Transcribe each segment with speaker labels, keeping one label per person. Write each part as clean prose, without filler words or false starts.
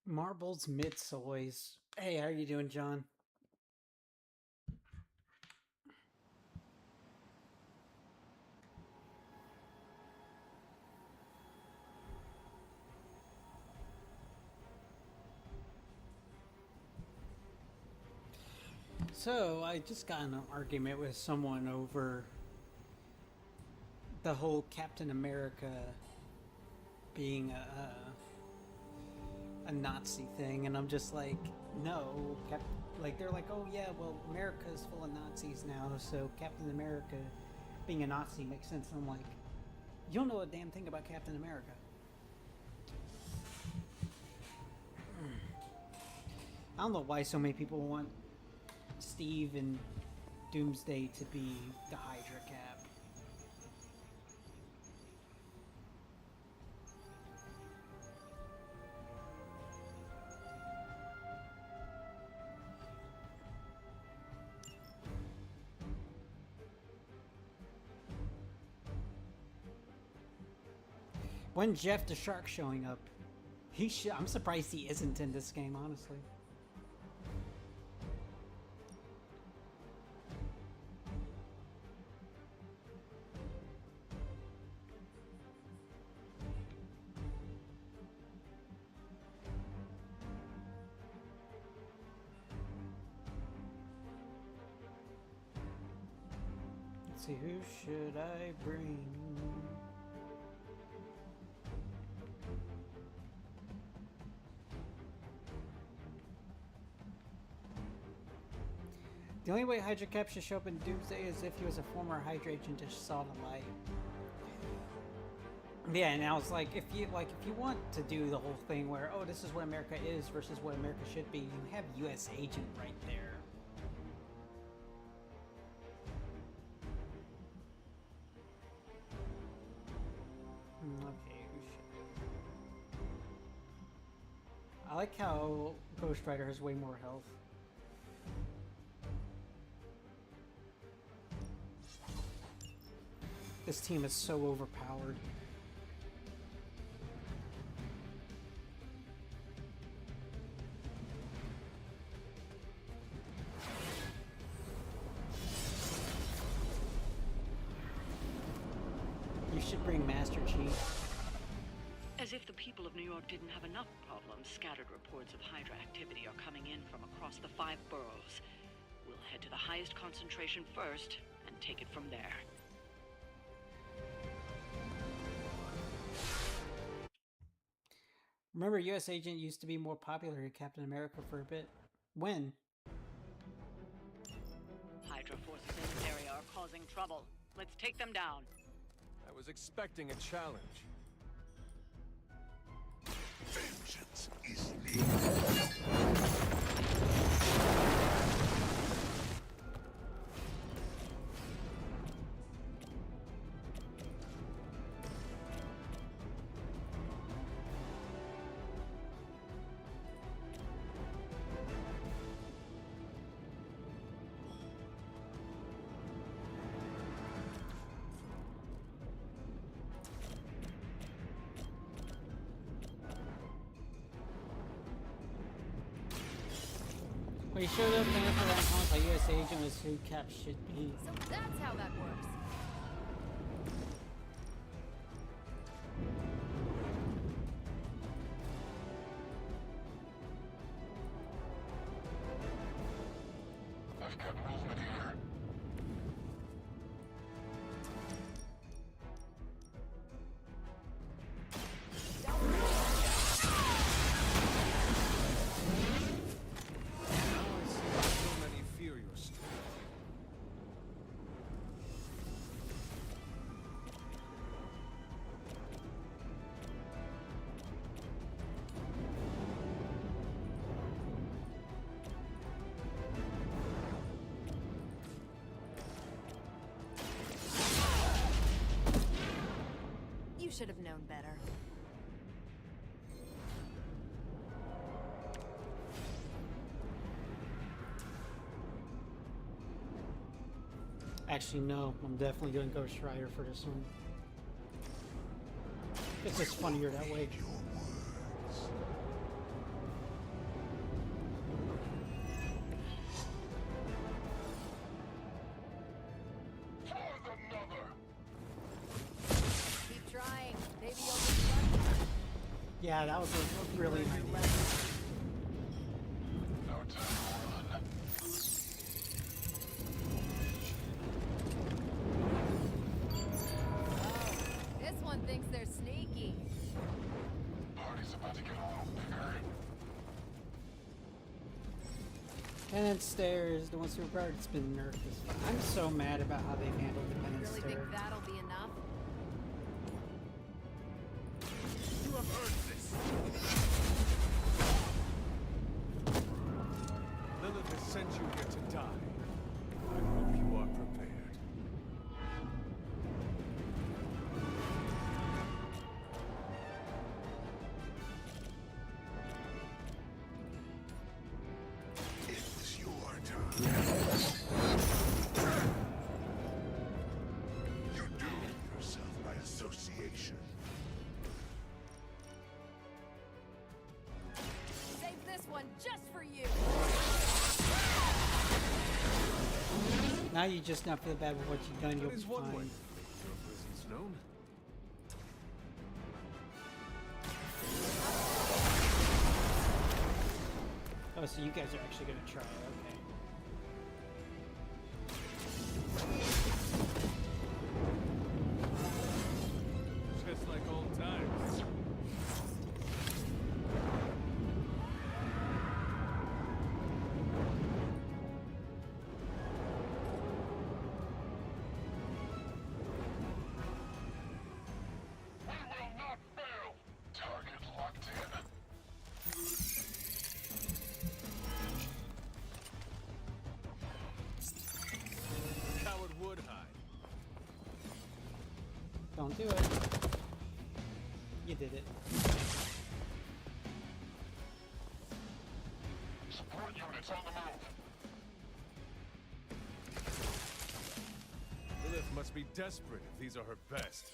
Speaker 1: Marbles Midsoys. Hey, how are you doing, John? So, I just got in an argument with someone over the whole Captain America being a Nazi thing, and I'm just like, no. Like, they're like, oh yeah, well, America's full of Nazis now, so Captain America being a Nazi makes sense. And I'm like, you don't know a damn thing about Captain America. I don't know why so many people want Steve and Doomsday to be the Hydra Cap. When Jeff the Shark showing up, I'm surprised he isn't in this game, honestly. Let's see, who should I bring? The only way Hydra Cap should show up in Doomsday is if he was a former Hydra agent just saw the light. Yeah, and I was like, if you want to do the whole thing where, oh, this is what America is versus what America should be, you have U.S. Agent right there. Okay, who should? I like how Ghost Rider has way more health. This team is so overpowered. You should bring Master Chief.
Speaker 2: As if the people of New York didn't have enough problems, scattered reports of Hydra activity are coming in from across the 5 boroughs. We'll head to the highest concentration first and take it from there.
Speaker 1: Remember, U.S. Agent used to be more popular than Captain America for a bit. When?
Speaker 2: Hydra forces in this area are causing trouble. Let's take them down.
Speaker 3: I was expecting a challenge.
Speaker 4: Vengeance is needed.
Speaker 1: When he showed up in the comments like U.S. Agent was who Cap should be.
Speaker 5: So that's how that works.
Speaker 4: I've got movement here.
Speaker 3: So many fear your strength.
Speaker 5: You should have known better.
Speaker 1: Actually, no. I'm definitely doing Ghost Rider for this one. It's just funnier that way.
Speaker 4: Your words.
Speaker 1: Yeah, that was a really nice.
Speaker 4: No time to run.
Speaker 5: This one thinks they're sneaky.
Speaker 4: Party's about to get a little bigger.
Speaker 1: Penance stairs, the one super powered, it's been nerfed this far. I'm so mad about how they've handled the penance
Speaker 5: Really
Speaker 1: stair.
Speaker 5: think that'll be enough?
Speaker 3: You have earned this. Lilith has sent you here to die. I hope you are prepared.
Speaker 4: It was your turn. You doomed yourself by association.
Speaker 5: Save this one just for you.
Speaker 1: Now you just not feel bad with what you've done, you'll
Speaker 3: That
Speaker 1: be
Speaker 3: is one way to
Speaker 1: fine.
Speaker 3: make your presence known.
Speaker 1: Oh, so you guys are actually gonna try, okay.
Speaker 3: Just like old times.
Speaker 4: We will not fail. Target locked in.
Speaker 3: Coward would hide.
Speaker 1: Don't do it. You did it.
Speaker 4: Support units on the move.
Speaker 3: Lilith must be desperate if these are her best.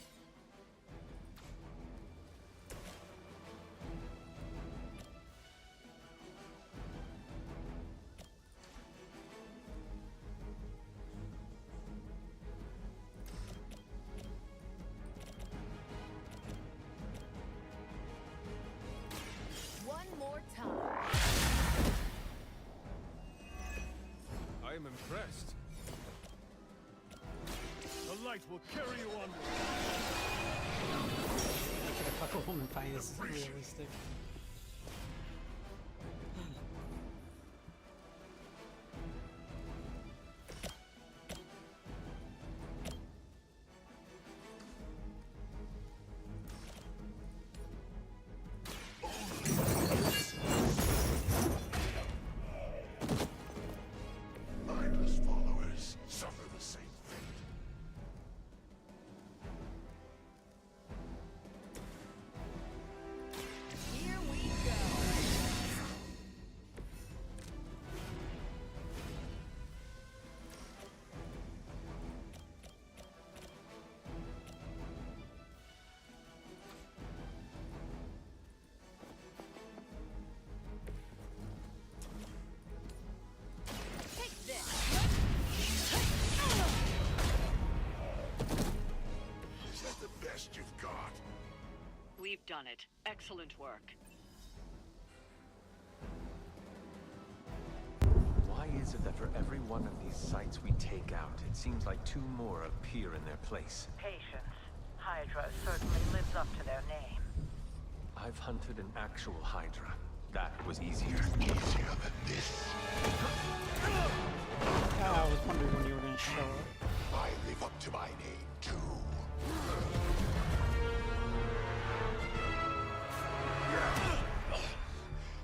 Speaker 5: One more time.
Speaker 3: I am impressed. The light will carry you onward.
Speaker 1: Should I fuck a woman pie? This is realistic.
Speaker 4: Mindless followers suffer the same fate.
Speaker 5: Here we go. Take this.
Speaker 4: Is that the best you've got?
Speaker 2: We've done it. Excellent work.
Speaker 6: Why is it that for every one of these sites we take out, it seems like two more appear in their place?
Speaker 7: Patience. Hydra certainly lives up to their name.
Speaker 6: I've hunted an actual Hydra. That was easier.
Speaker 4: Easier than this.
Speaker 1: I was wondering when you were gonna show up.
Speaker 4: I live up to my name, too.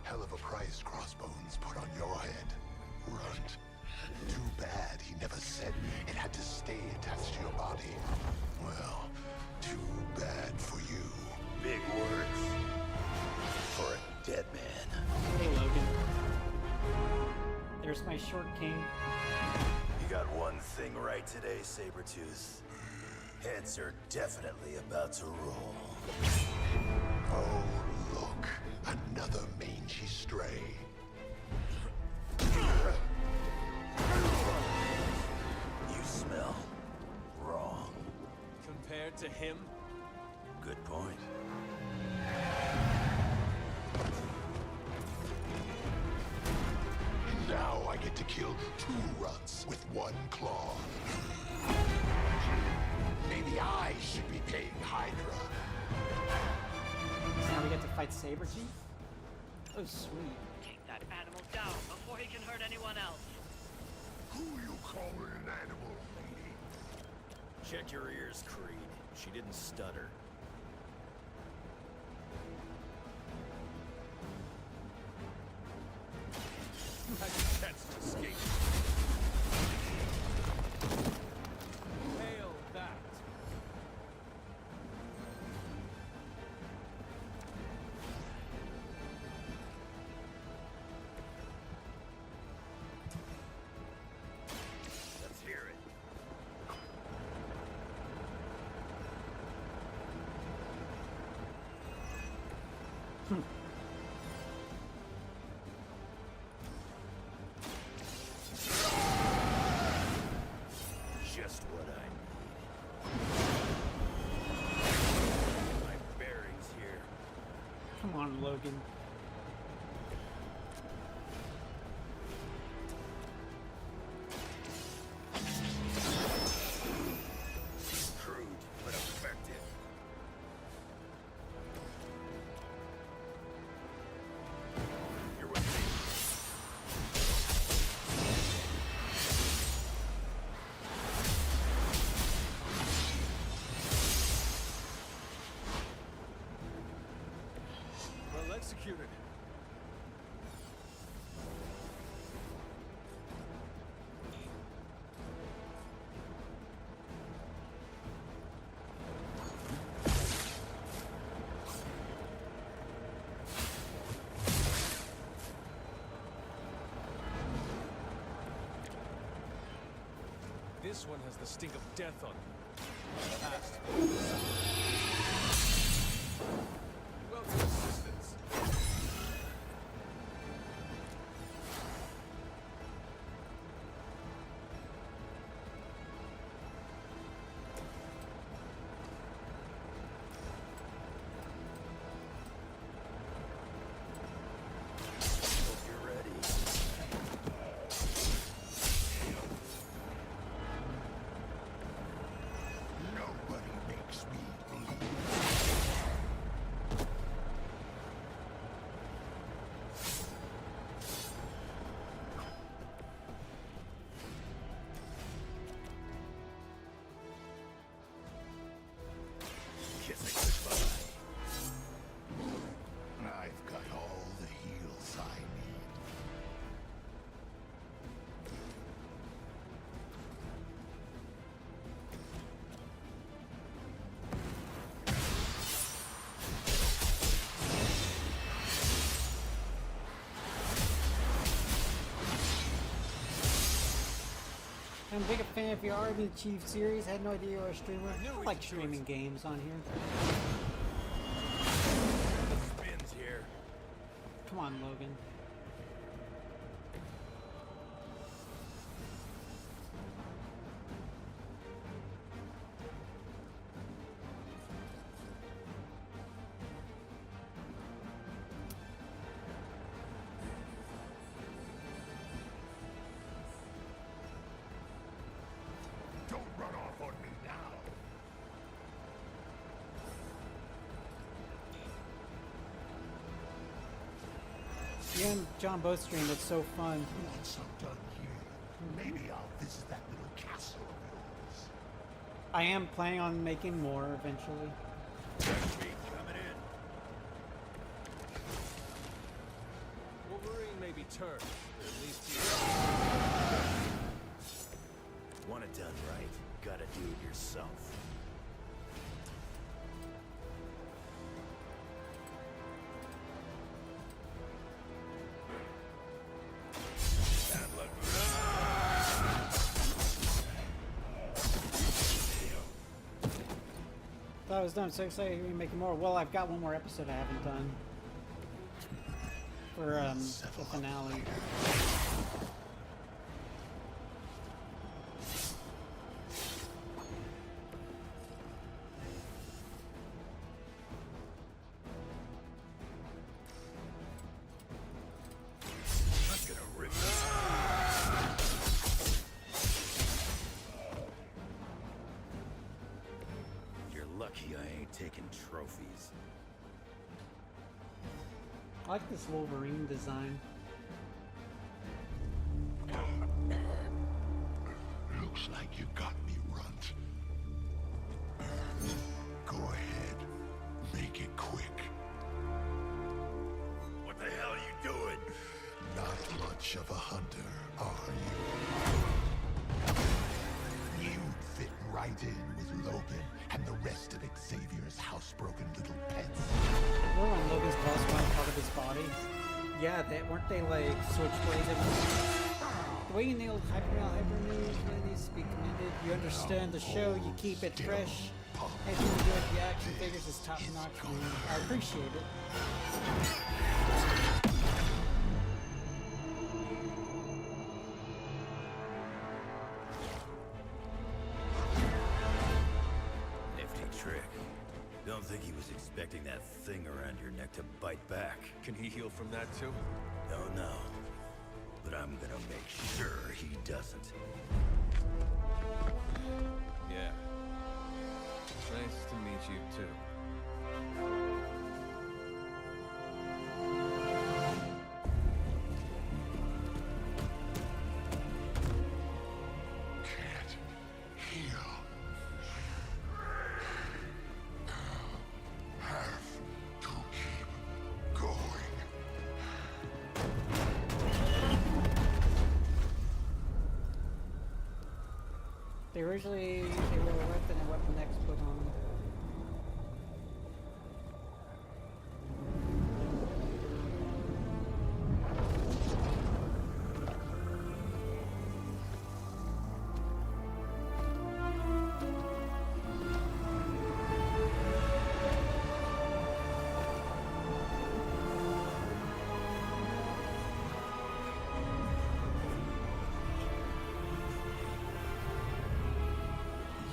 Speaker 4: Hell of a price Crossbones put on your head, Runt. Too bad he never said it had to stay attached to your body. Well, too bad for you. Big words for a dead man.
Speaker 1: Hey, Logan. There's my short king.
Speaker 8: You got one thing right today, Sabretooth. Heads are definitely about to roll.
Speaker 4: Oh, look. Another mangy stray.
Speaker 8: You smell wrong.
Speaker 3: Compared to him,
Speaker 8: Good point.
Speaker 4: get to kill 2 runts with 1 claw. Maybe I should be paying Hydra.
Speaker 1: So now we get to fight Sabretooth? Oh, sweet.
Speaker 2: Take that animal down before he can hurt anyone else.
Speaker 4: Who you calling an animal, lady?
Speaker 8: Check your ears, Creed. She didn't stutter.
Speaker 3: You had your chance to escape. Hail that.
Speaker 8: Let's hear it. Just what I need. My bearings here.
Speaker 1: Come on, Logan.
Speaker 8: Crude, but effective. You're with me.
Speaker 3: Well executed. This one has the stink of death on it. Past. Welcome, assistance.
Speaker 8: Hope you're ready.
Speaker 4: Nobody makes me bleed.
Speaker 8: Kissing goodbye.
Speaker 4: I've got all the heals I need.
Speaker 1: I'm a big fan of your Army Chief series. I had no idea you were a streamer.
Speaker 3: knew
Speaker 1: I
Speaker 3: we
Speaker 1: like
Speaker 3: could do
Speaker 1: streaming
Speaker 3: it.
Speaker 1: games on here.
Speaker 8: Spins here.
Speaker 1: Come on, Logan.
Speaker 4: Don't run off on me now.
Speaker 1: You and John both stream. It's so fun.
Speaker 4: Once I'm done here, maybe I'll visit that little castle of yours.
Speaker 1: I am planning on making more eventually.
Speaker 8: Checkmate coming in.
Speaker 3: Wolverine may be turned, but at least he
Speaker 8: Want it done right, gotta do it yourself. Bad luck.
Speaker 1: Thought I was done. So excited to hear you making more. Well, I've got one more episode I haven't done for the finale.
Speaker 8: I'm gonna rip this. trophies.
Speaker 1: I like this Wolverine design.
Speaker 4: Looks like you got me, Runt. Go ahead. Make it quick.
Speaker 8: What the hell are you doing?
Speaker 4: Not much of a hunter, are you? You'd fit right in with Logan and the rest of Xavier's housebroken little pets.
Speaker 1: Remember when Logan's boss wanted part of his body? Yeah, weren't they like switchblades? The way you nailed Hyper News really needs to be commended. You understand the show, you keep it fresh. Anything you do with the action figures is top notch, man. I appreciate it.
Speaker 8: Nifty trick. Don't think he was expecting that thing around your neck to bite back.
Speaker 6: Can he heal from that too?
Speaker 8: Don't know. But I'm gonna make sure he doesn't.
Speaker 6: Yeah. Nice to meet you too.
Speaker 4: Can't heal. Have to keep going.
Speaker 1: They were a weapon and Weapon X put on.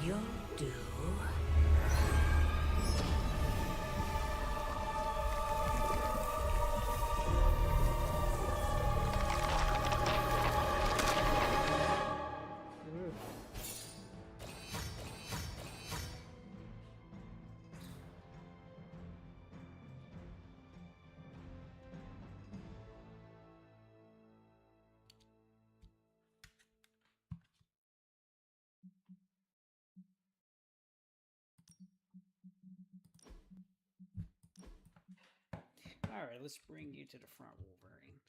Speaker 5: You'll do.
Speaker 1: Alright, let's bring you to the front, Wolverine.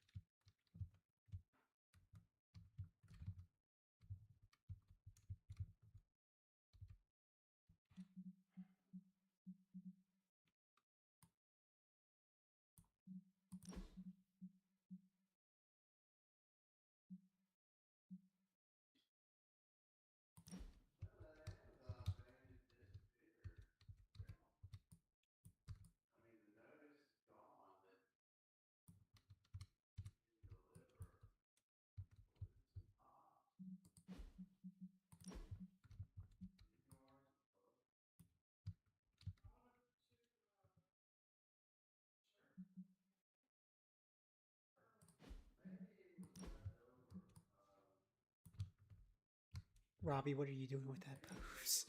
Speaker 1: Robbie, what are you doing with that pose?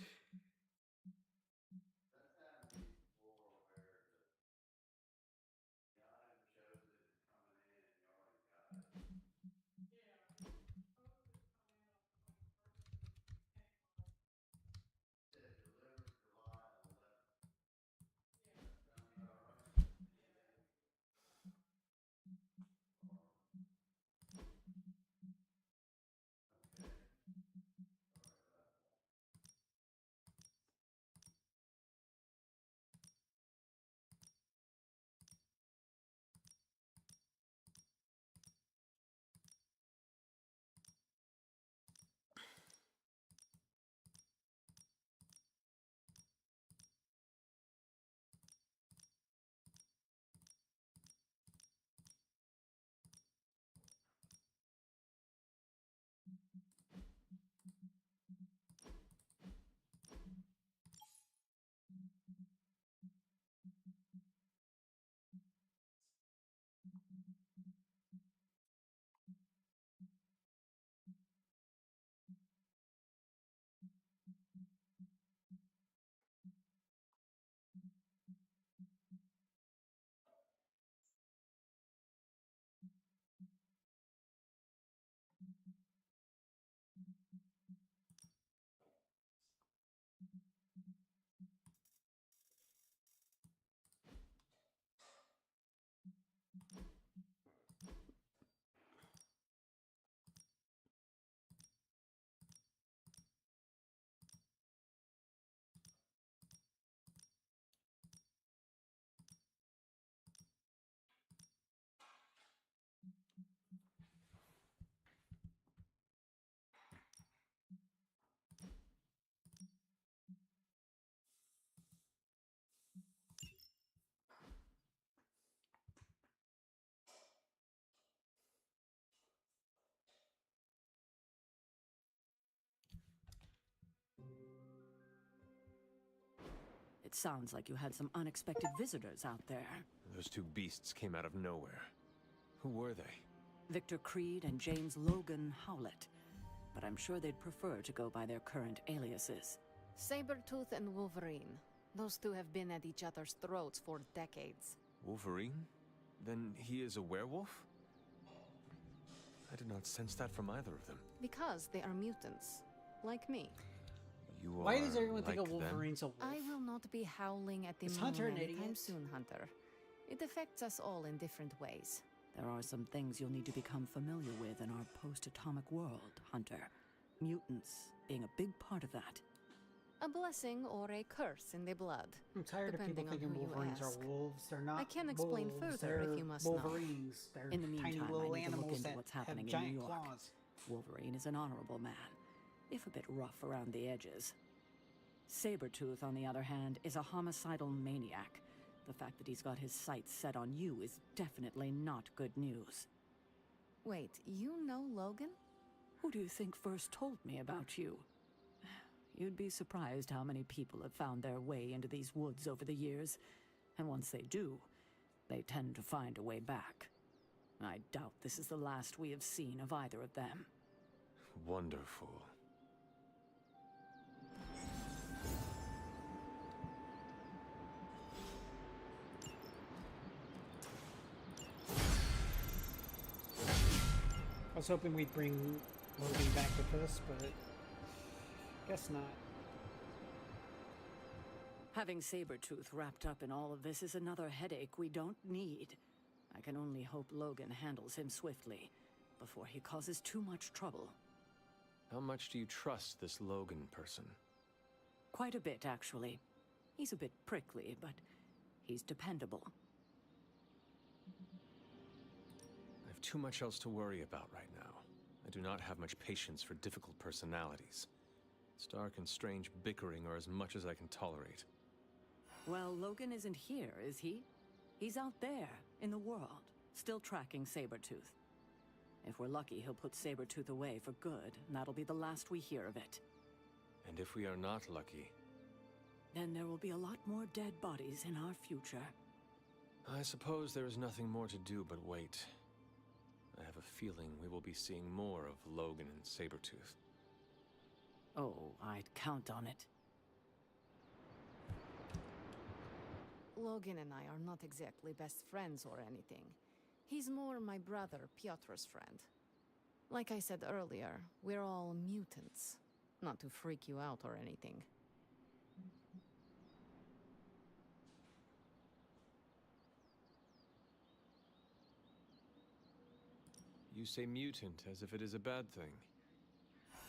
Speaker 2: It sounds like you had some unexpected visitors out there.
Speaker 6: Those two beasts came out of nowhere. Who were they?
Speaker 2: Victor Creed and James Logan Howlett. But I'm sure they'd prefer to go by their current aliases.
Speaker 5: Sabretooth and Wolverine. Those two have been at each other's throats for decades.
Speaker 6: Wolverine? Then he is a werewolf? I did not sense that from either of them.
Speaker 5: Because they are mutants. Like me.
Speaker 6: You
Speaker 1: Why
Speaker 6: are
Speaker 1: does everyone think
Speaker 6: like
Speaker 1: of
Speaker 6: them?
Speaker 1: Wolverine's a wolf?
Speaker 5: I will not be howling at the
Speaker 1: Is
Speaker 5: moon
Speaker 1: Hunter an
Speaker 5: anytime
Speaker 1: idiot?
Speaker 5: soon, Hunter. It affects us all in different ways.
Speaker 2: There are some things you'll need to become familiar with in our post-atomic world, Hunter. Mutants being a big part of that.
Speaker 5: A blessing or a curse in the blood.
Speaker 1: I'm tired of people
Speaker 5: depending on
Speaker 1: thinking
Speaker 5: who you
Speaker 1: Wolverines
Speaker 5: ask.
Speaker 1: are wolves. They're not.
Speaker 5: I can explain
Speaker 1: wolves.
Speaker 5: further if
Speaker 1: They're
Speaker 5: you must know.
Speaker 1: Wolverines. They're
Speaker 2: In the
Speaker 1: tiny
Speaker 2: meantime,
Speaker 1: little
Speaker 2: I need to look
Speaker 1: animals
Speaker 2: into
Speaker 1: that
Speaker 2: what's happening
Speaker 1: have
Speaker 2: in New
Speaker 1: giant
Speaker 2: York.
Speaker 1: claws.
Speaker 2: Wolverine is an honorable man, if a bit rough around the edges. Sabretooth, on the other hand, is a homicidal maniac. The fact that he's got his sights set on you is definitely not good news.
Speaker 5: Wait, you know Logan?
Speaker 2: Who do you think first told me about you? You'd be surprised how many people have found their way into these woods over the years, and once they do, they tend to find a way back. I doubt this is the last we have seen of either of them.
Speaker 6: Wonderful.
Speaker 1: I was hoping we'd bring Logan back with us, but guess not.
Speaker 2: Having Sabretooth wrapped up in all of this is another headache we don't need. I can only hope Logan handles him swiftly, before he causes too much trouble.
Speaker 6: How much do you trust this Logan person?
Speaker 2: Quite a bit, actually. He's a bit prickly, but he's dependable.
Speaker 6: I have too much else to worry about right now. I do not have much patience for difficult personalities. Stark and Strange bickering are as much as I can tolerate.
Speaker 2: Well, Logan isn't here, is he? He's out there, in the world, still tracking Sabretooth. If we're lucky, he'll put Sabretooth away for good, and that'll be the last we hear of it.
Speaker 6: And if we are not lucky,
Speaker 2: Then there will be a lot more dead bodies in our future.
Speaker 6: I suppose there is nothing more to do but wait. I have a feeling we will be seeing more of Logan and Sabretooth.
Speaker 2: Oh, I'd count on it.
Speaker 5: Logan and I are not exactly best friends or anything. He's more my brother, Piotr's friend. Like I said earlier, we're all mutants. Not to freak you out or anything.
Speaker 6: You say mutant as if it is a bad thing.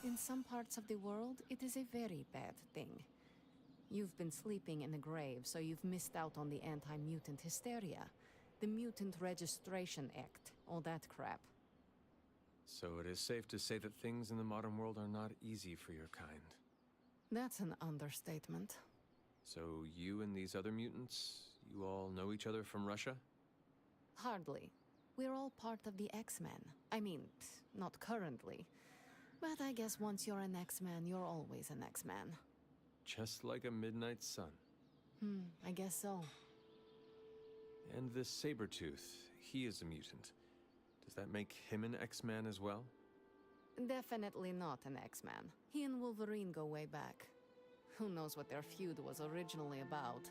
Speaker 5: In some parts of the world, it is a very bad thing. You've been sleeping in the grave, so you've missed out on the anti-mutant hysteria. The Mutant Registration Act, all that crap.
Speaker 6: So it is safe to say that things in the modern world are not easy for your kind.
Speaker 5: That's an understatement.
Speaker 6: So you and these other mutants, you all know each other from Russia?
Speaker 5: Hardly. We're all part of the X-Men. I mean, not currently. But I guess once you're an X-Man, you're always an X-Man.
Speaker 6: Just like a midnight sun.
Speaker 5: I guess so.
Speaker 6: And this Sabretooth, he is a mutant. Does that make him an X-Man as well?
Speaker 5: Definitely not an X-Man. He and Wolverine go way back. Who knows what their feud was originally about?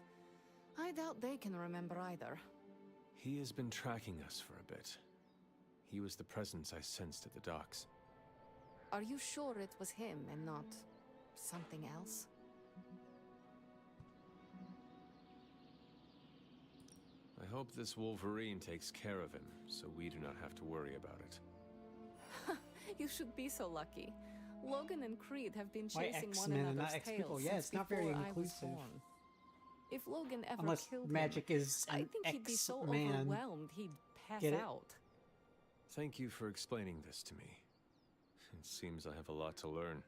Speaker 5: I doubt they can remember either.
Speaker 6: He has been tracking us for a bit. He was the presence I sensed at the docks.
Speaker 5: Are you sure it was him and not something else?
Speaker 6: I hope this Wolverine takes care of him, so we do not have to worry about it.
Speaker 5: You should be so lucky. Logan and Creed have been
Speaker 1: Why
Speaker 5: chasing one
Speaker 1: X-Men and not
Speaker 5: another's
Speaker 1: X-people?
Speaker 5: tails
Speaker 1: Yeah,
Speaker 5: since
Speaker 1: it's not very
Speaker 5: before I was
Speaker 1: inclusive.
Speaker 5: born. If Logan ever
Speaker 1: Unless
Speaker 5: killed
Speaker 1: magic
Speaker 5: him,
Speaker 1: is
Speaker 5: I
Speaker 1: an
Speaker 5: think he'd be so
Speaker 1: X-Man.
Speaker 5: overwhelmed he'd pass
Speaker 1: Get it?
Speaker 5: out.
Speaker 6: Thank you for explaining this to me. It seems I have a lot to learn.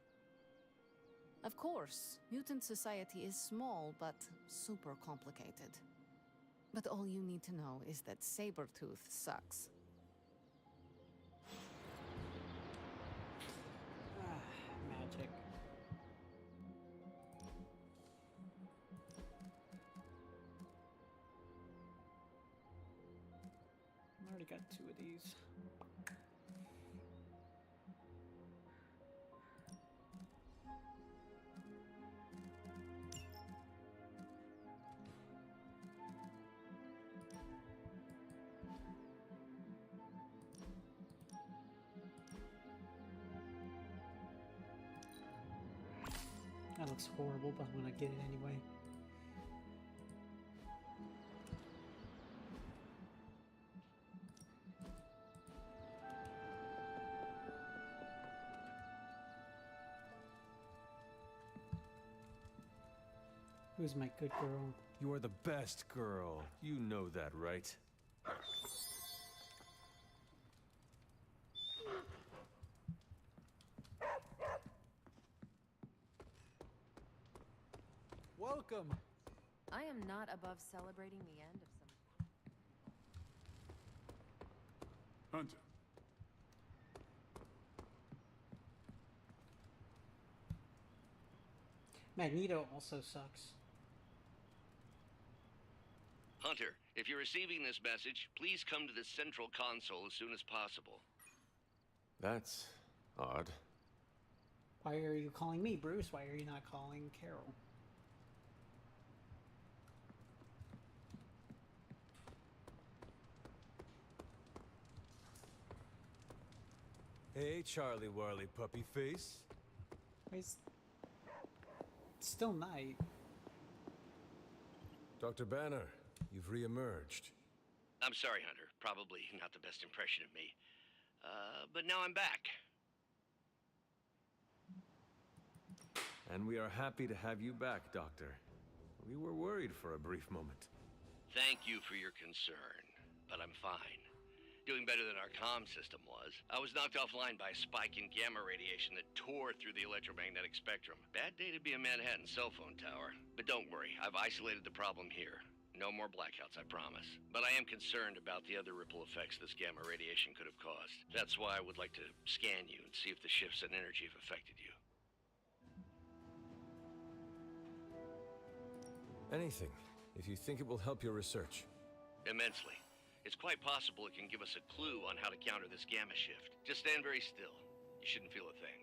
Speaker 5: Of course, mutant society is small, but super complicated. But all you need to know is that Sabretooth sucks.
Speaker 1: Magic. got 2 of these. That looks horrible, but I'm gonna get it anyway. Who's my good girl?
Speaker 6: You are the best girl. You know that, right?
Speaker 3: Welcome.
Speaker 9: I am not above celebrating the end of some...
Speaker 3: Hunter.
Speaker 1: Magneto also sucks.
Speaker 10: Hunter, if you're receiving this message, please come to the central console as soon as possible.
Speaker 6: That's odd.
Speaker 1: Why are you calling me, Bruce? Why are you not calling Carol?
Speaker 6: Hey, Charlie Warley puppy face.
Speaker 1: It's still night.
Speaker 6: Dr. Banner, you've re-emerged.
Speaker 10: I'm sorry, Hunter. Probably not the best impression of me. But now I'm back.
Speaker 6: And we are happy to have you back, Doctor. We were worried for a brief moment.
Speaker 10: Thank you for your concern, but I'm fine. Doing better than our comm system was. I was knocked offline by a spike in gamma radiation that tore through the electromagnetic spectrum. Bad day to be a Manhattan cell phone tower. But don't worry, I've isolated the problem here. No more blackouts, I promise. But I am concerned about the other ripple effects this gamma radiation could have caused. That's why I would like to scan you and see if the shifts in energy have affected you.
Speaker 6: Anything, if you think it will help your research.
Speaker 10: Immensely. It's quite possible it can give us a clue on how to counter this gamma shift. Just stand very still. You shouldn't feel a thing.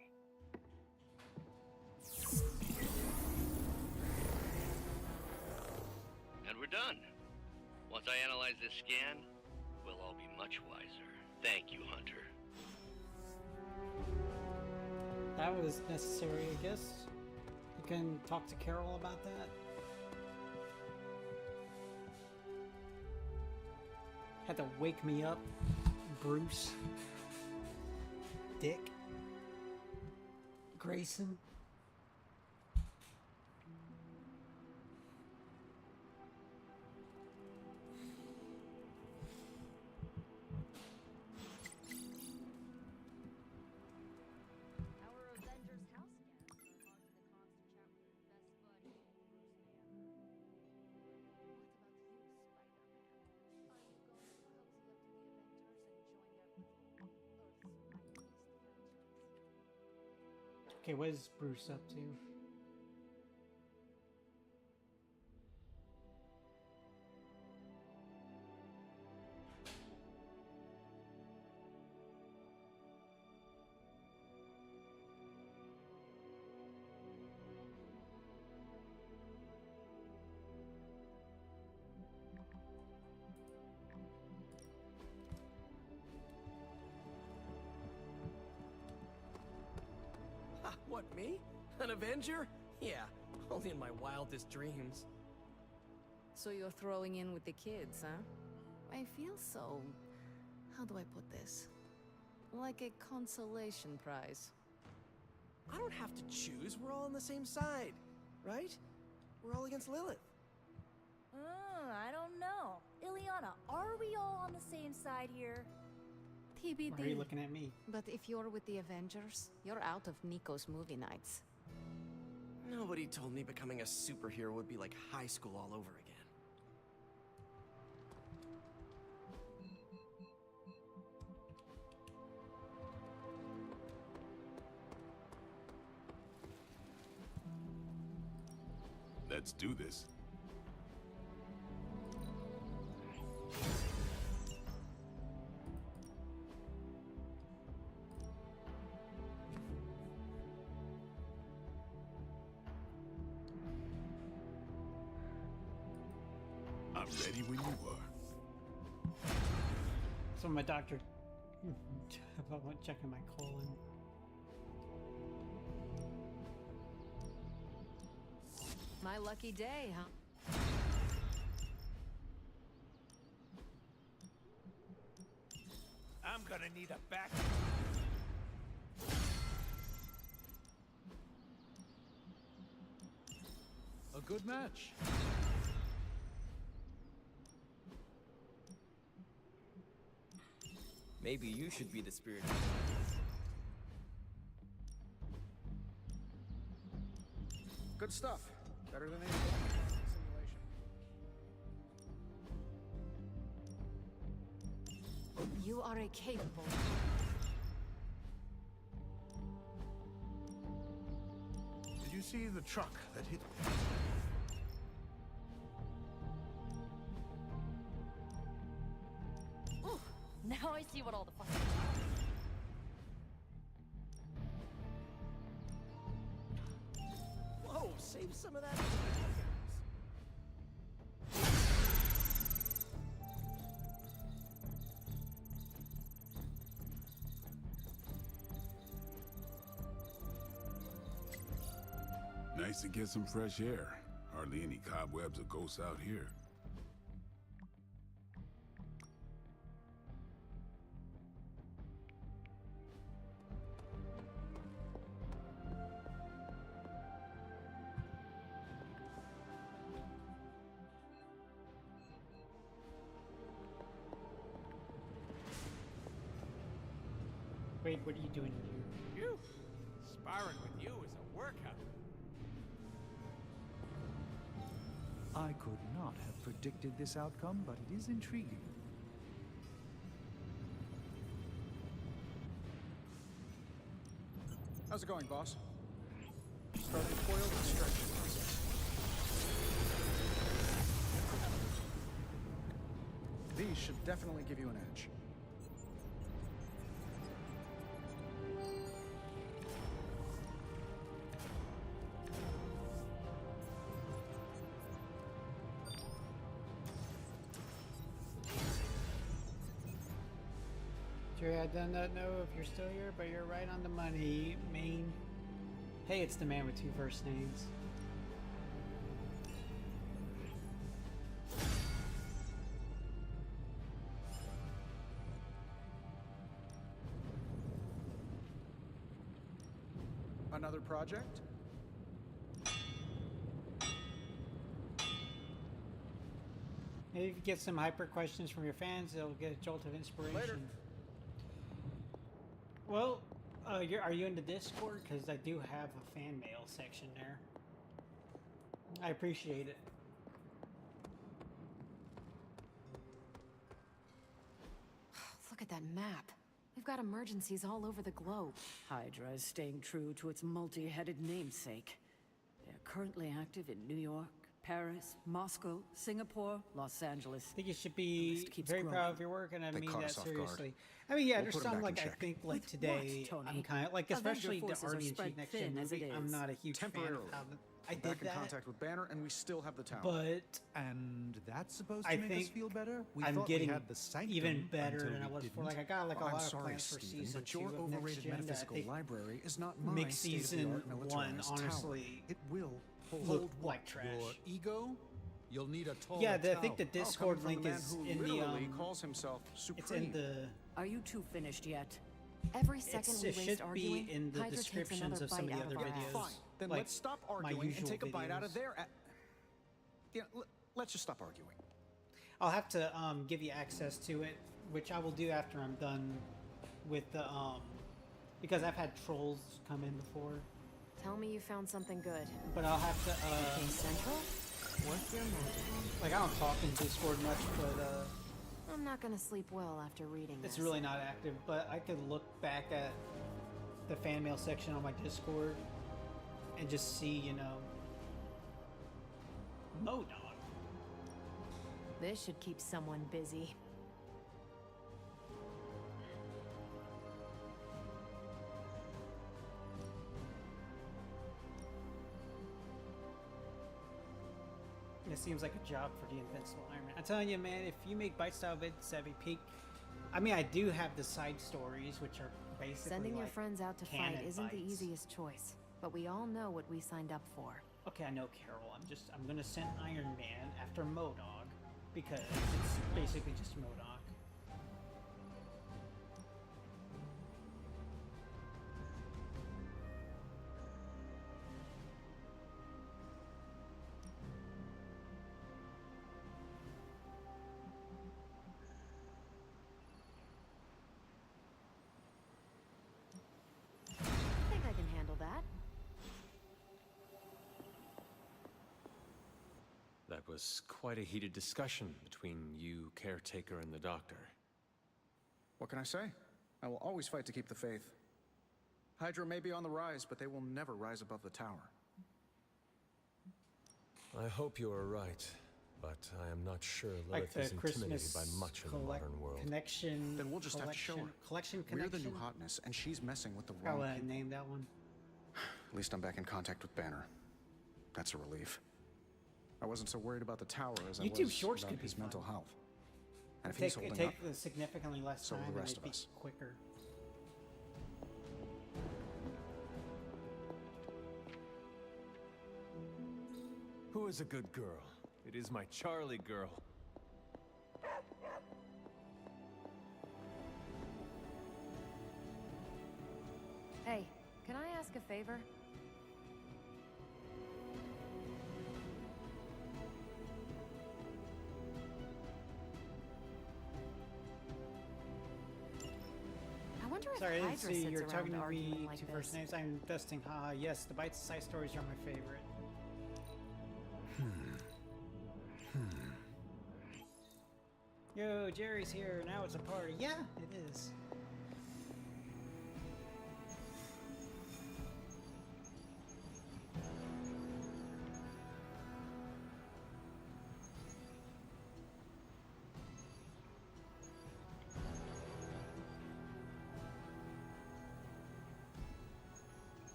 Speaker 10: And we're done. Once I analyze this scan, we'll all be much wiser. Thank you, Hunter.
Speaker 1: That was necessary, I guess. You can talk to Carol about that. Had to wake me up, Bruce, Dick, Grayson.
Speaker 9: Our Avengers house guests are hardly the constant chat with your best buddy, Bruce Banner.
Speaker 1: Okay, what is Bruce up to?
Speaker 11: What, me? An Avenger? Yeah, only in my wildest dreams.
Speaker 5: So you're throwing in with the kids, huh? I feel so... how do I put this? Like a consolation prize.
Speaker 11: I don't have to choose, we're all on the same side, right? We're all against Lilith.
Speaker 9: I don't know. Ileana, are we all on the same side here?
Speaker 5: TBD.
Speaker 1: Why are you looking at me?
Speaker 5: But if you're with the Avengers, you're out of Nico's movie nights.
Speaker 11: Nobody told me becoming a superhero would be like high school all over again.
Speaker 3: Let's do this. Ready when you are.
Speaker 1: So my doctor about checking my colon.
Speaker 5: My lucky day, huh?
Speaker 3: I'm gonna need a back. A good match.
Speaker 11: Maybe you should be the spirit.
Speaker 12: Good stuff. Better than any simulation.
Speaker 5: You are a capable.
Speaker 3: Did you see the truck that hit me?
Speaker 9: Ooh, now I see what all the fuss is about.
Speaker 11: Whoa, save some of that.
Speaker 3: Nice to get some fresh air. Hardly any cobwebs or ghosts out here.
Speaker 1: Wait, what are you doing here?
Speaker 3: You? Sparring with you is a workout.
Speaker 13: I could not have predicted this outcome, but it is intriguing.
Speaker 12: How's it going, boss? Starting coil extraction process. These should definitely give you an edge.
Speaker 1: Jerry, I do not know if you're still here, but you're right on the money, Maine. Hey, it's the man with two first names.
Speaker 12: Another project?
Speaker 1: Maybe if you get some hyper questions from your fans, they'll get a jolt of inspiration.
Speaker 12: Later.
Speaker 1: Well, are you in the Discord? Because I do have a fan mail section there. I appreciate it.
Speaker 5: Look at that map. We've got emergencies all over the globe.
Speaker 2: Hydra is staying true to its multi-headed namesake. They're currently active in New York, Paris, Moscow, Singapore, Los Angeles.
Speaker 1: I think you should be very proud of your work, and I mean that seriously. I mean,
Speaker 12: We'll
Speaker 1: there's
Speaker 12: put 'em
Speaker 1: some
Speaker 12: back in
Speaker 1: like I
Speaker 12: check.
Speaker 1: think like today
Speaker 2: What, Tony?
Speaker 1: I'm kind of like,
Speaker 2: Avenger
Speaker 1: especially the
Speaker 2: forces are
Speaker 1: RDG
Speaker 2: spread
Speaker 1: next gen
Speaker 2: thin as it
Speaker 1: movie. I'm
Speaker 2: is.
Speaker 1: not a huge fan of
Speaker 12: Temporarily.
Speaker 1: how I
Speaker 12: Back
Speaker 1: did
Speaker 12: in
Speaker 1: that,
Speaker 12: contact with Banner, and we still have the tower.
Speaker 1: but
Speaker 13: And that's supposed to
Speaker 1: I
Speaker 13: make us
Speaker 1: think
Speaker 13: feel better? We
Speaker 1: I'm
Speaker 13: thought
Speaker 1: getting
Speaker 13: we had the sanctum
Speaker 1: even better
Speaker 13: until
Speaker 1: than I
Speaker 13: we
Speaker 1: was before.
Speaker 13: didn't.
Speaker 1: Like I got like a
Speaker 12: I'm
Speaker 1: lot of
Speaker 12: sorry,
Speaker 1: plans for
Speaker 12: Stephen,
Speaker 1: season
Speaker 12: but
Speaker 1: 2
Speaker 12: your
Speaker 1: of next
Speaker 12: overrated
Speaker 1: gen. That I
Speaker 12: metaphysical
Speaker 1: think
Speaker 12: library is not my
Speaker 1: mix season
Speaker 12: state-of-the-art
Speaker 1: 1
Speaker 12: militarized tower.
Speaker 1: honestly
Speaker 12: It will
Speaker 1: looked
Speaker 12: hold
Speaker 1: like trash.
Speaker 14: Your ego? You'll need a taller
Speaker 1: Yeah, I think
Speaker 14: tower.
Speaker 1: the Discord
Speaker 12: coming
Speaker 1: link
Speaker 12: from the man
Speaker 1: is
Speaker 12: who
Speaker 1: in the
Speaker 12: literally calls himself supreme.
Speaker 1: it's in the
Speaker 2: Are you two finished yet?
Speaker 5: Every second
Speaker 1: it
Speaker 5: we
Speaker 1: should
Speaker 5: waste arguing,
Speaker 1: be in the
Speaker 5: Hydra takes
Speaker 1: descriptions
Speaker 5: another
Speaker 1: of some of
Speaker 5: bite
Speaker 1: the
Speaker 5: out
Speaker 1: other
Speaker 5: our
Speaker 1: videos.
Speaker 5: ass.
Speaker 12: Fine, then
Speaker 1: like
Speaker 12: let's stop
Speaker 1: my
Speaker 12: arguing and
Speaker 1: usual
Speaker 12: take a bite out of
Speaker 1: videos.
Speaker 12: their. Yeah, let's just stop arguing.
Speaker 1: I'll have to give you access to it, which I will do after I'm done with the because I've had trolls come in before,
Speaker 5: Tell me you found something good.
Speaker 1: but I'll have to
Speaker 5: King Central? Worth your magic.
Speaker 1: like I don't talk in Discord much, but
Speaker 5: I'm not gonna sleep well after reading
Speaker 1: it's
Speaker 5: this.
Speaker 1: really not active. But I could look back at the fan mail section on my Discord and just see, you know, Modog.
Speaker 5: This should keep someone busy.
Speaker 1: This seems like a job for the Invincible Iron Man. I'm telling you, man, if you make bite-style bits every peak, I mean, I do have the side stories, which are basically
Speaker 15: Sending your
Speaker 1: like
Speaker 15: friends out to fight
Speaker 1: canon
Speaker 15: isn't the
Speaker 1: bites.
Speaker 15: easiest choice, but we all know what we signed up for.
Speaker 1: Okay, I know, Carol. I'm gonna send Iron Man after MODOK because it's basically just MODOK.
Speaker 15: I think I can handle that.
Speaker 6: That was quite a heated discussion between you, Caretaker, and the Doctor.
Speaker 12: What can I say? I will always fight to keep the faith. Hydra may be on the rise, but they will never rise above the tower.
Speaker 6: I hope you are right, but I am not sure
Speaker 1: Like
Speaker 6: Lilith
Speaker 1: the
Speaker 6: is intimidated
Speaker 1: Christmas
Speaker 6: by much in the modern world.
Speaker 1: connection.
Speaker 12: Then we'll just have to show her.
Speaker 1: Collection
Speaker 12: We're
Speaker 1: connection.
Speaker 12: the new hotness, and she's messing with the wrong
Speaker 1: I'll
Speaker 12: people.
Speaker 1: name that one.
Speaker 12: At least I'm back in contact with Banner. That's a relief. I wasn't so worried about the tower as I
Speaker 1: YouTube
Speaker 12: was
Speaker 1: shorts
Speaker 12: about
Speaker 1: could be
Speaker 12: his
Speaker 1: fun.
Speaker 12: mental health. And if
Speaker 1: Take
Speaker 12: he's holding up,
Speaker 1: significantly less
Speaker 12: so will
Speaker 1: time
Speaker 12: the
Speaker 1: and
Speaker 12: rest
Speaker 1: it'd
Speaker 12: of
Speaker 1: be
Speaker 12: us.
Speaker 1: quicker.
Speaker 6: Who is a good girl? It is my Charlie girl.
Speaker 15: Hey, can I ask a favor? I wonder if
Speaker 1: Sorry, I didn't
Speaker 15: Hydra
Speaker 1: see
Speaker 15: sits
Speaker 1: you're
Speaker 15: around
Speaker 1: talking to
Speaker 15: arguing
Speaker 1: me.
Speaker 15: like
Speaker 1: Two
Speaker 15: this.
Speaker 1: first names. I'm Dustin. Haha. Yes, the bite-sized stories are my favorite. Yo, Jerry's here. Now it's a party. Yeah, it is.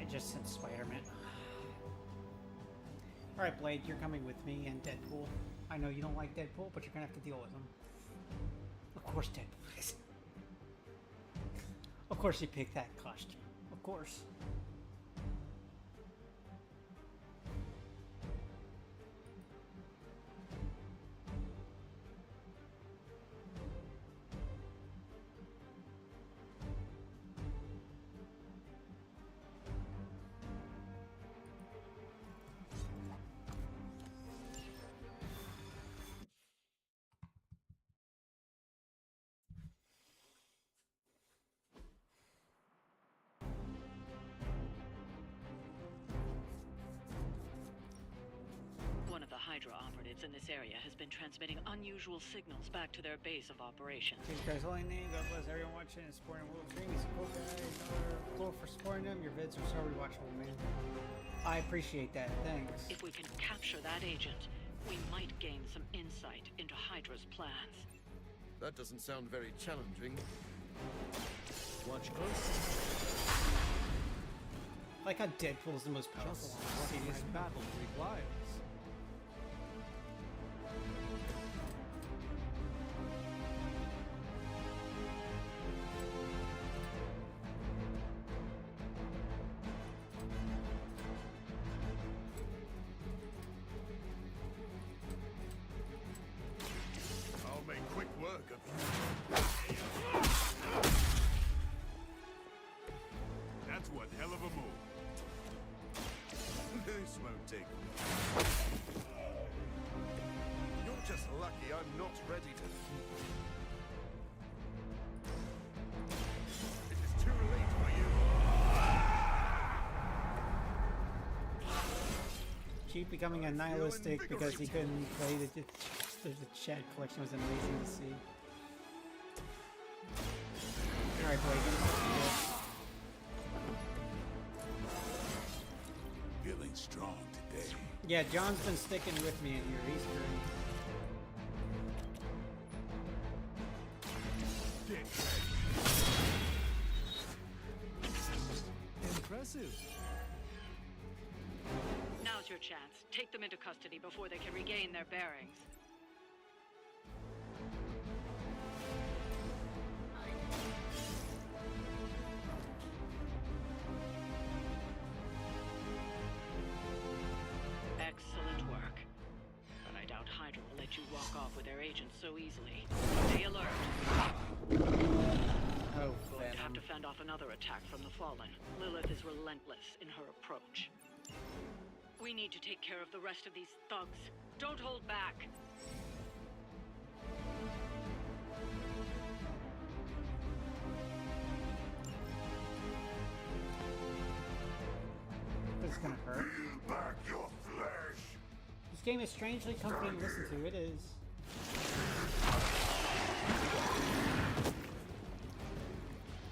Speaker 1: Just sent Spider-Man. Alright, Blade, you're coming with me and Deadpool. I know you don't like Deadpool, but you're gonna have to deal with him. Of course Deadpool is. Of course he picked that costume. Of course.
Speaker 2: One of the Hydra operatives in this area has been transmitting unusual signals back to their base of operations.
Speaker 1: These guys' only name. God bless everyone watching and supporting Wolverine. He's a cool guy. Cool for supporting them. Your vids are so rewatchable, man. I appreciate that. Thanks.
Speaker 2: If we can capture that agent, we might gain some insight into Hydra's plans.
Speaker 16: That doesn't sound very challenging.
Speaker 6: Watch close.
Speaker 1: Like how Deadpool's the most powerful one.
Speaker 12: Serious battle requires.
Speaker 16: I'll make quick work of you.
Speaker 3: That's one hell of a move.
Speaker 16: This won't take long. You're just lucky I'm not ready to. It is too late for you.
Speaker 1: Keep becoming a nihilistic because he couldn't play the chat collection was amazing to see. Alright, Blade.
Speaker 16: strong today.
Speaker 1: Yeah, John's been sticking with me in here. He's great.
Speaker 16: Get ready.
Speaker 13: Impressive.
Speaker 2: Now's your chance. Take them into custody before they can regain their bearings. Excellent work. But I doubt Hydra will let you walk off with their agents so easily. Stay alert.
Speaker 1: Oh,
Speaker 2: Going to have to fend off another attack from the Fallen. Lilith is relentless in her approach. We need to take care of the rest of these thugs. Don't hold back.
Speaker 1: This is gonna hurt.
Speaker 16: Back your flesh.
Speaker 1: This game is strangely comforting to listen to. It is.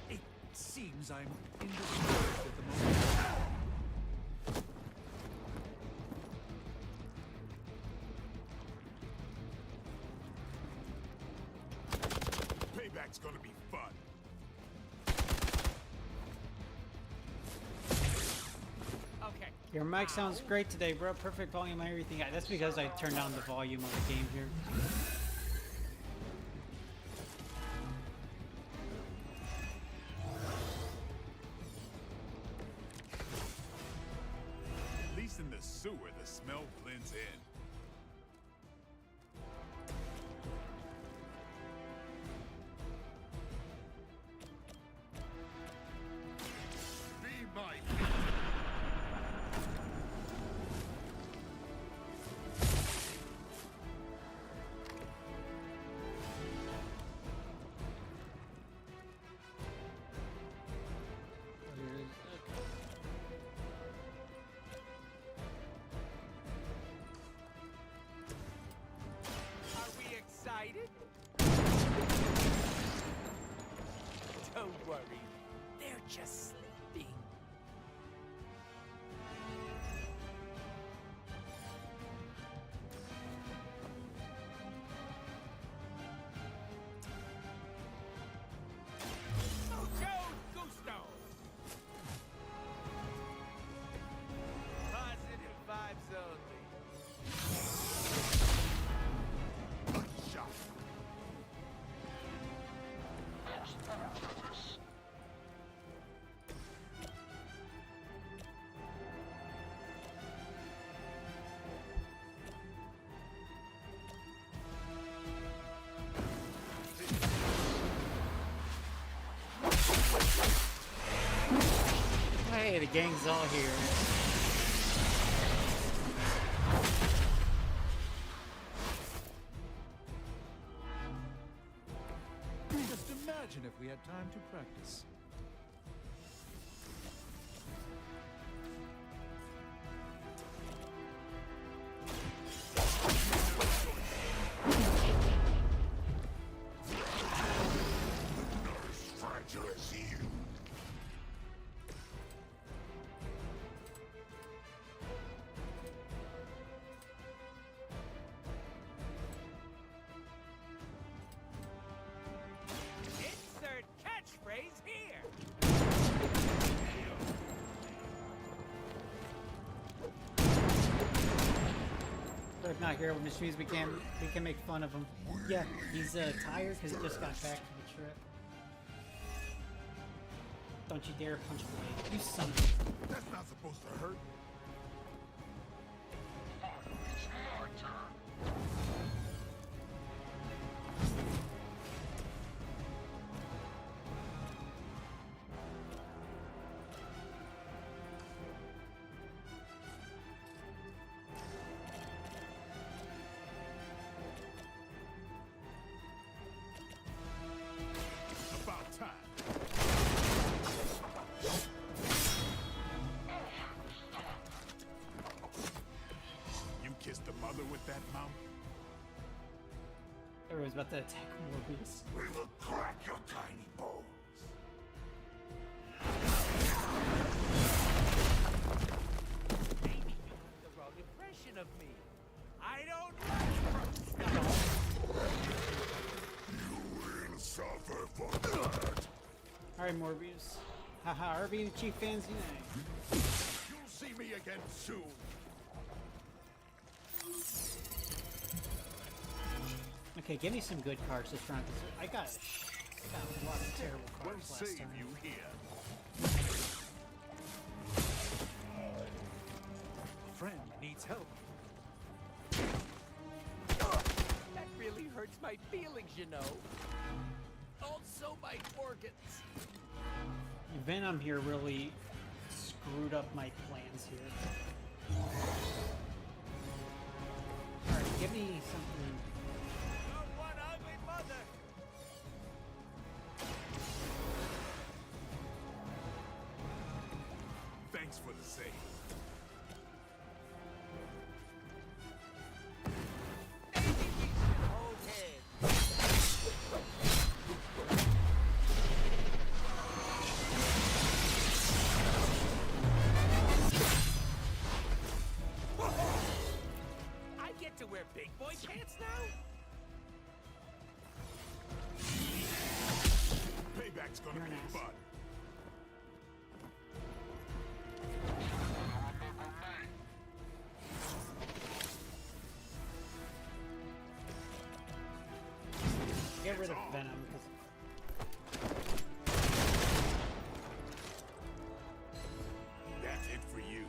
Speaker 13: It seems I'm indisposed at the moment.
Speaker 16: Payback's gonna be fun.
Speaker 11: Okay.
Speaker 1: Your mic sounds great today, bro. Perfect volume and everything. That's because I turned down the volume of the game here.
Speaker 16: At least in the sewer, the smell blends in. Be my
Speaker 11: Are we excited? Don't worry. They're just sleeping. Mucho gusto. Positive vibes only.
Speaker 16: shot.
Speaker 1: Hey, the gang's all here.
Speaker 13: Just imagine if we had time to practice.
Speaker 16: Fragile as you.
Speaker 11: Insert catchphrase here.
Speaker 1: But not here, which means we can make fun of him. Yeah, he's tired because he just got back from the trip. Don't you dare punch Blade. You son of a...
Speaker 16: That's not supposed to hurt. About time. You kissed the mother with that mouth?
Speaker 1: Everyone's about to attack Morbius.
Speaker 16: We will crack your tiny bones.
Speaker 11: version of me. I don't like stuff.
Speaker 16: You will suffer for that.
Speaker 1: Alright, Morbius. Haha, RV and Chief fans unite.
Speaker 16: You'll see me again soon.
Speaker 1: Okay, give me some good cards this round. I got a lot of terrible cards
Speaker 16: We'll
Speaker 1: last
Speaker 16: save
Speaker 1: time.
Speaker 16: you here.
Speaker 11: A friend needs help. That really hurts my feelings, you know. Also my organs.
Speaker 1: Venom here really screwed up my plans here. Alright, give me something.
Speaker 11: You're one ugly mother.
Speaker 16: Thanks for the save.
Speaker 11: I get to wear big boy pants now?
Speaker 16: Payback's gonna be fun.
Speaker 1: Get rid of Venom because
Speaker 16: That's it for you.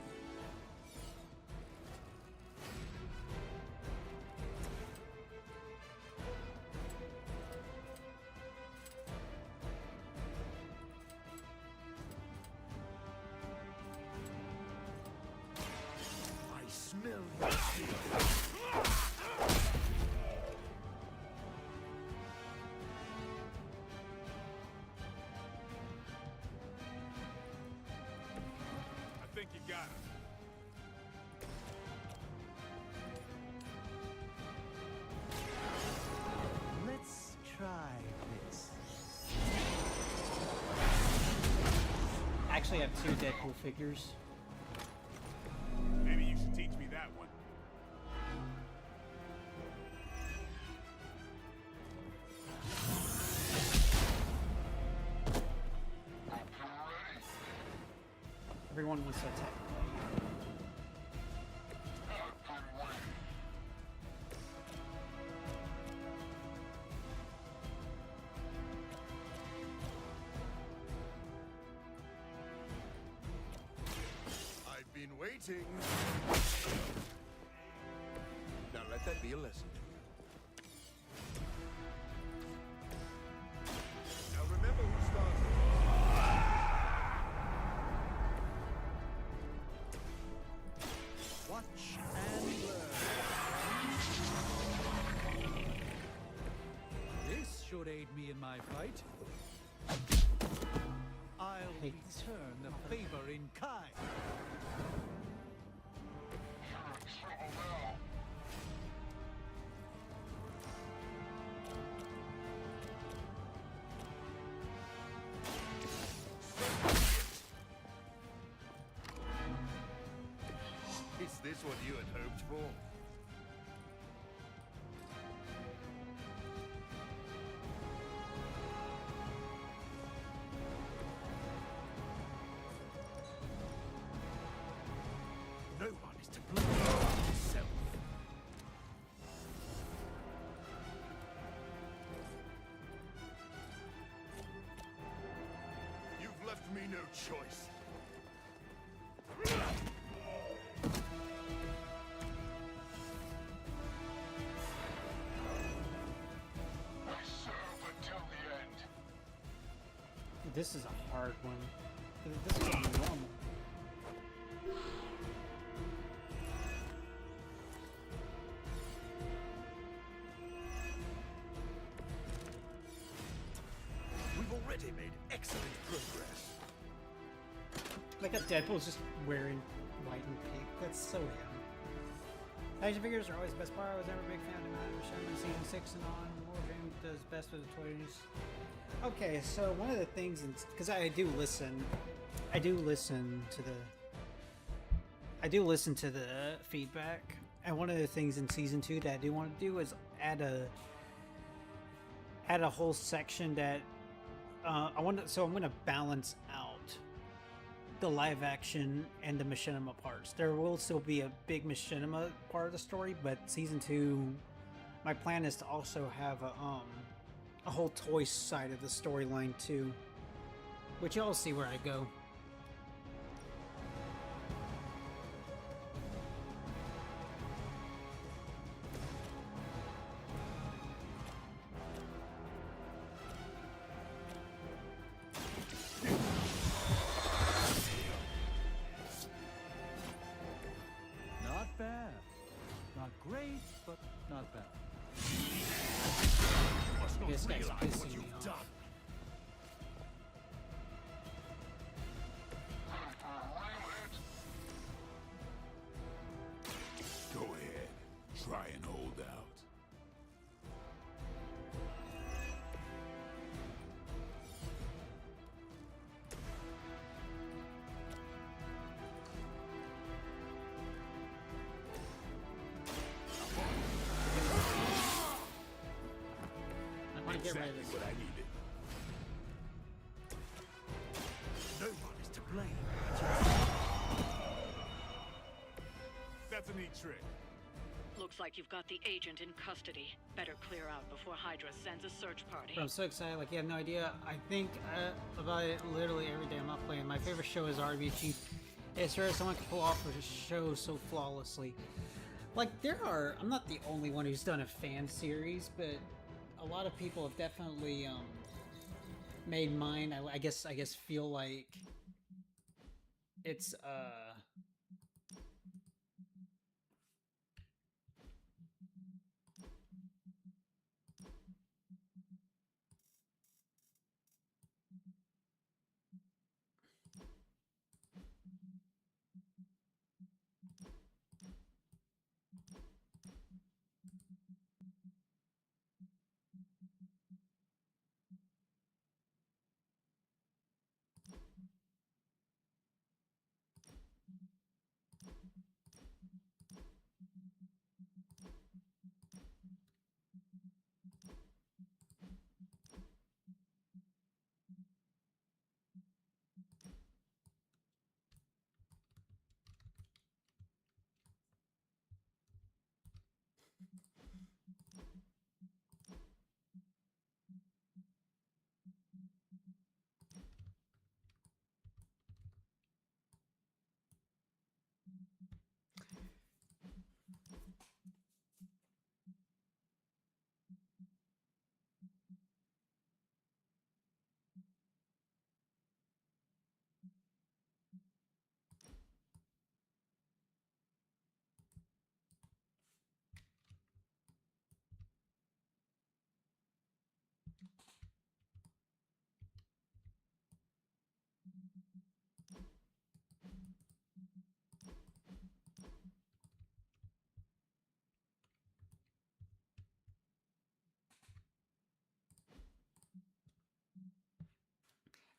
Speaker 16: I smell your I think you got it.
Speaker 13: Let's try this.
Speaker 1: actually I have 2 Deadpool figures.
Speaker 16: Maybe you should teach me that one.
Speaker 1: Everyone wants to attack.
Speaker 16: I've been waiting. Now let that be a lesson to you. Now remember who started.
Speaker 13: Watch and learn. This should aid me in my fight. I'll return the favor in kind.
Speaker 16: Is this what you had hoped for? No one is to blame but himself. You've left me no choice. I serve until the end.
Speaker 1: This is a hard one. This is normal.
Speaker 16: We've already made excellent progress.
Speaker 1: Like a Deadpool's just wearing white and pink. That's so him. Action figures are always the best part. I was never a big fan of them. Sherman season 6 and on. Warframe does best with the toys. Okay, so one of the things, because I do listen to the. I do listen to the feedback, and one of the things in season 2 that I do want to do is add a whole section that I'm gonna balance out the live action and the machinima parts. There will still be a big machinima part of the story, but season 2, my plan is to also have a whole toy side of the storyline too, which y'all see where I go.
Speaker 13: Not bad. Not great, but not bad.
Speaker 1: This guy's pissing me off.
Speaker 16: Go ahead. Try and hold out.
Speaker 1: I want to get rid of this.
Speaker 16: What I needed.
Speaker 11: No one is to blame.
Speaker 16: That's a neat trick.
Speaker 2: Looks like you've got the agent in custody. Better clear out before Hydra sends a search party.
Speaker 1: But I'm so excited, like you have no idea. I think about it literally every day I'm not playing. My favorite show is RBG. It's rare someone can pull off a show so flawlessly. Like, I'm not the only one who's done a fan series, but a lot of people have definitely made mine. I guess feel like it's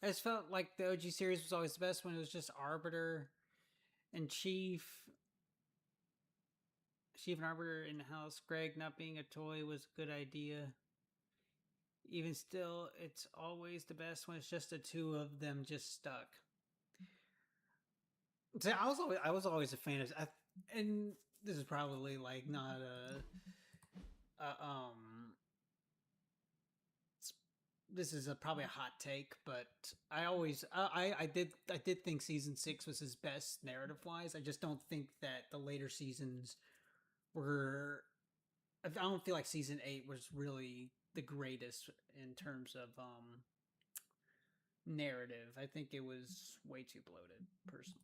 Speaker 1: I just felt like the OG series was always the best when it was just Arbiter and Chief and Arbiter in the house. Greg not being a toy was a good idea. Even still, it's always the best when it's just the two of them just stuck. So I was always a fan of, and this is probably like not this is probably a hot take, but I did think season 6 was his best narrative wise. I just don't think that the later seasons were. I don't feel like season 8 was really the greatest in terms of narrative. I think it was way too bloated, personally.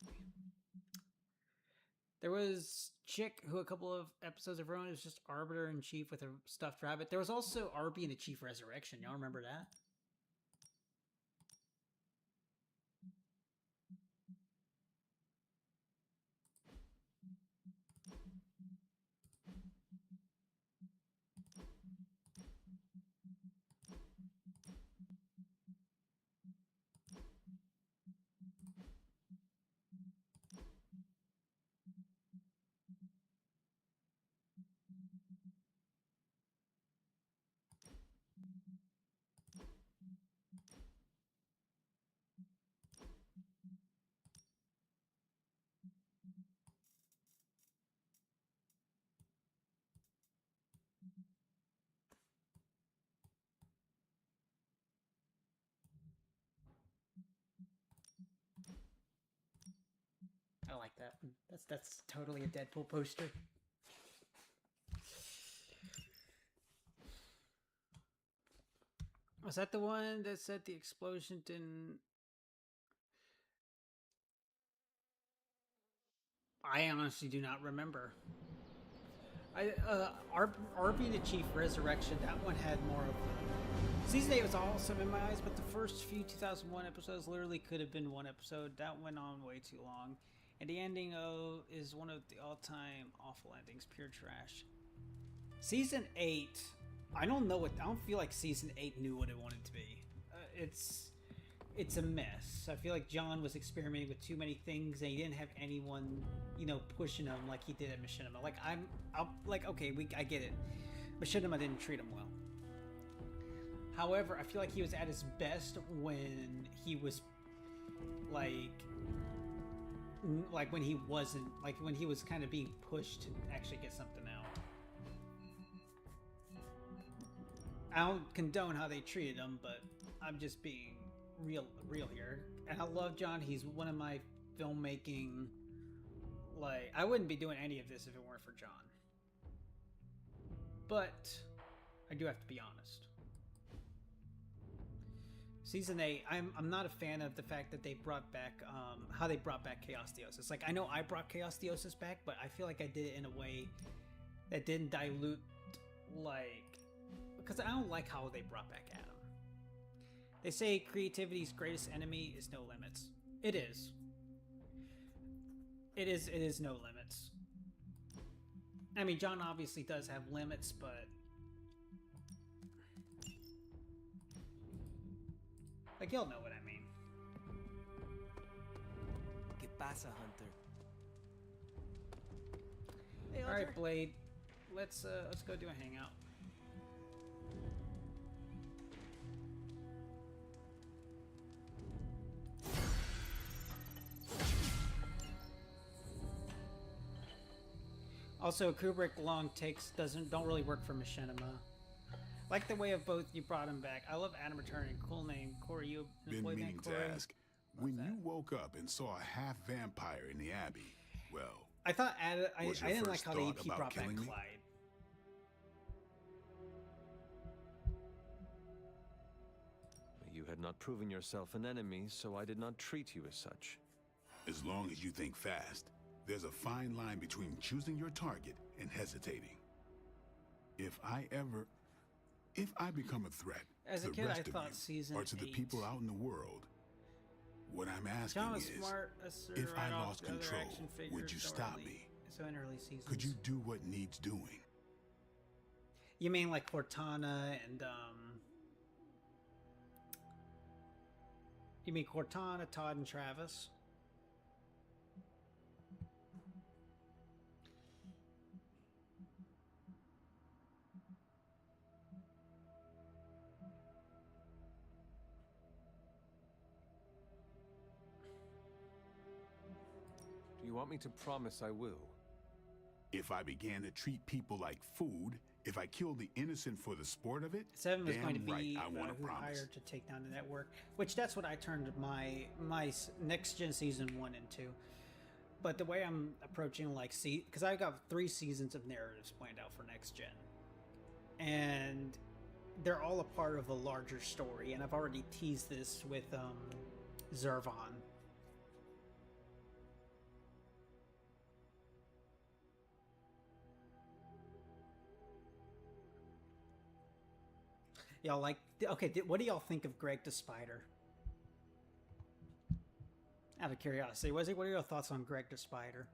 Speaker 1: There was Chick, who a couple of episodes of Rowan, it was just Arbiter and Chief with a stuffed rabbit. There was also Arby and the Chief Resurrection. Y'all remember that? I like that. That's totally a Deadpool poster. Was that the one that said the explosion didn't? I honestly do not remember. RB the Chief Resurrection, that one had more of Season 8 was awesome in my eyes, but the first few 2001 episodes literally could have been one episode. That went on way too long. And the ending is one of the all-time awful endings, pure trash. Season 8, I don't feel like Season 8 knew what it wanted to be. It's a mess. I feel like John was experimenting with too many things, and he didn't have anyone, pushing him like he did at Machinima. I get it. Machinima didn't treat him well. However, I feel like he was at his best when he was when he wasn't, when he was kind of being pushed to actually get something out. I don't condone how they treated him, but I'm just being real here. And I love John. He's one of my filmmaking, I wouldn't be doing any of this if it weren't for John. But I do have to be honest. Season 8, I'm not a fan of the fact that they brought back, how they brought back Chaos Theosis. I know I brought Chaos Theosis back, but I feel like I did it in a way that didn't dilute, because I don't like how they brought back Adam. They say creativity's greatest enemy is no limits. It is. It is no limits. I mean, John obviously does have limits, but you'll know what I mean.
Speaker 11: ¿Qué pasa, Hunter?
Speaker 1: Hey, all right, Blade. Let's go do a hangout. Also, Kubrick long takes don't really work for Machinima. Like the way of both you brought him back. I love Adam returning. Cool name, Corey. You
Speaker 16: been meaning to ask. When you woke up and saw a half vampire in the Abbey, well,
Speaker 1: I thought I didn't like how he brought back Clyde.
Speaker 6: You had not proven yourself an enemy, so I did not treat you as such.
Speaker 16: As long as you think fast, there's a fine line between choosing your target and hesitating. If I become a threat
Speaker 1: as
Speaker 16: to
Speaker 1: a
Speaker 16: the
Speaker 1: kid,
Speaker 16: rest
Speaker 1: I
Speaker 16: of
Speaker 1: thought
Speaker 16: you,
Speaker 1: season
Speaker 16: or to the
Speaker 1: 8.
Speaker 16: people out in the world, what I'm asking
Speaker 1: John was
Speaker 16: is,
Speaker 1: smart,
Speaker 16: if I lost control, would you stop me?
Speaker 1: So in early seasons.
Speaker 16: Could you do what needs doing?
Speaker 1: You mean like Cortana and You mean Cortana, Todd, and Travis?
Speaker 6: Do you want me to promise I will?
Speaker 16: If I began to treat people like food, if I killed the innocent for the sport of it,
Speaker 1: 7 was going to
Speaker 16: damn
Speaker 1: be
Speaker 16: right, I want to
Speaker 1: who
Speaker 16: promise.
Speaker 1: hired to take down the network, which that's what I turned my next gen season 1 into. But the way I'm approaching because I got 3 seasons of narratives planned out for next gen, and they're all a part of a larger story. And I've already teased this with Zervon. Y'all what do y'all think of Greg the Spider? Out of curiosity, what are your thoughts on Greg the Spider?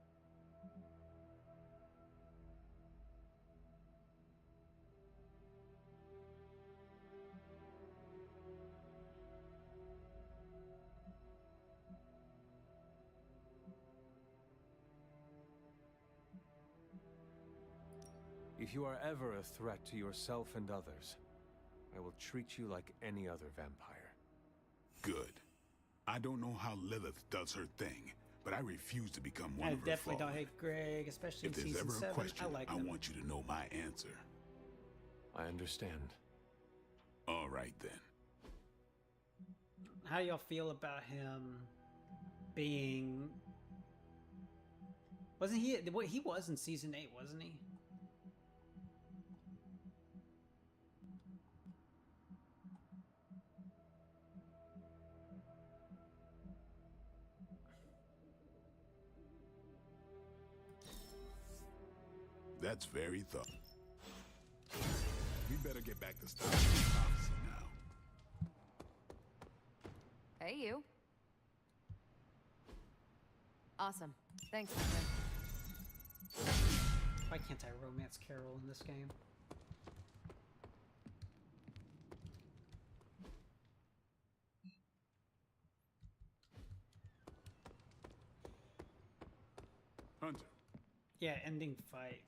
Speaker 6: If you are ever a threat to yourself and others, I will treat you like any other vampire.
Speaker 16: Good. I don't know how Lilith does her thing, but I refuse to become one of her
Speaker 1: definitely
Speaker 16: fallen.
Speaker 1: don't hate Greg, especially
Speaker 16: If
Speaker 1: in
Speaker 16: there's
Speaker 1: season
Speaker 16: ever
Speaker 1: 7.
Speaker 16: a question,
Speaker 1: I like
Speaker 16: I
Speaker 1: them.
Speaker 16: want you to know my answer.
Speaker 6: I understand.
Speaker 16: All right, then.
Speaker 1: How do y'all feel about him being... Wasn't he... What he was in Season 8, wasn't he?
Speaker 16: That's very thought. We better get back to stopping the prophecy now.
Speaker 15: Hey, you. Awesome. Thanks, Ethan.
Speaker 1: Why can't I romance Carol in this game?
Speaker 16: Hunter.
Speaker 1: Yeah, ending fight.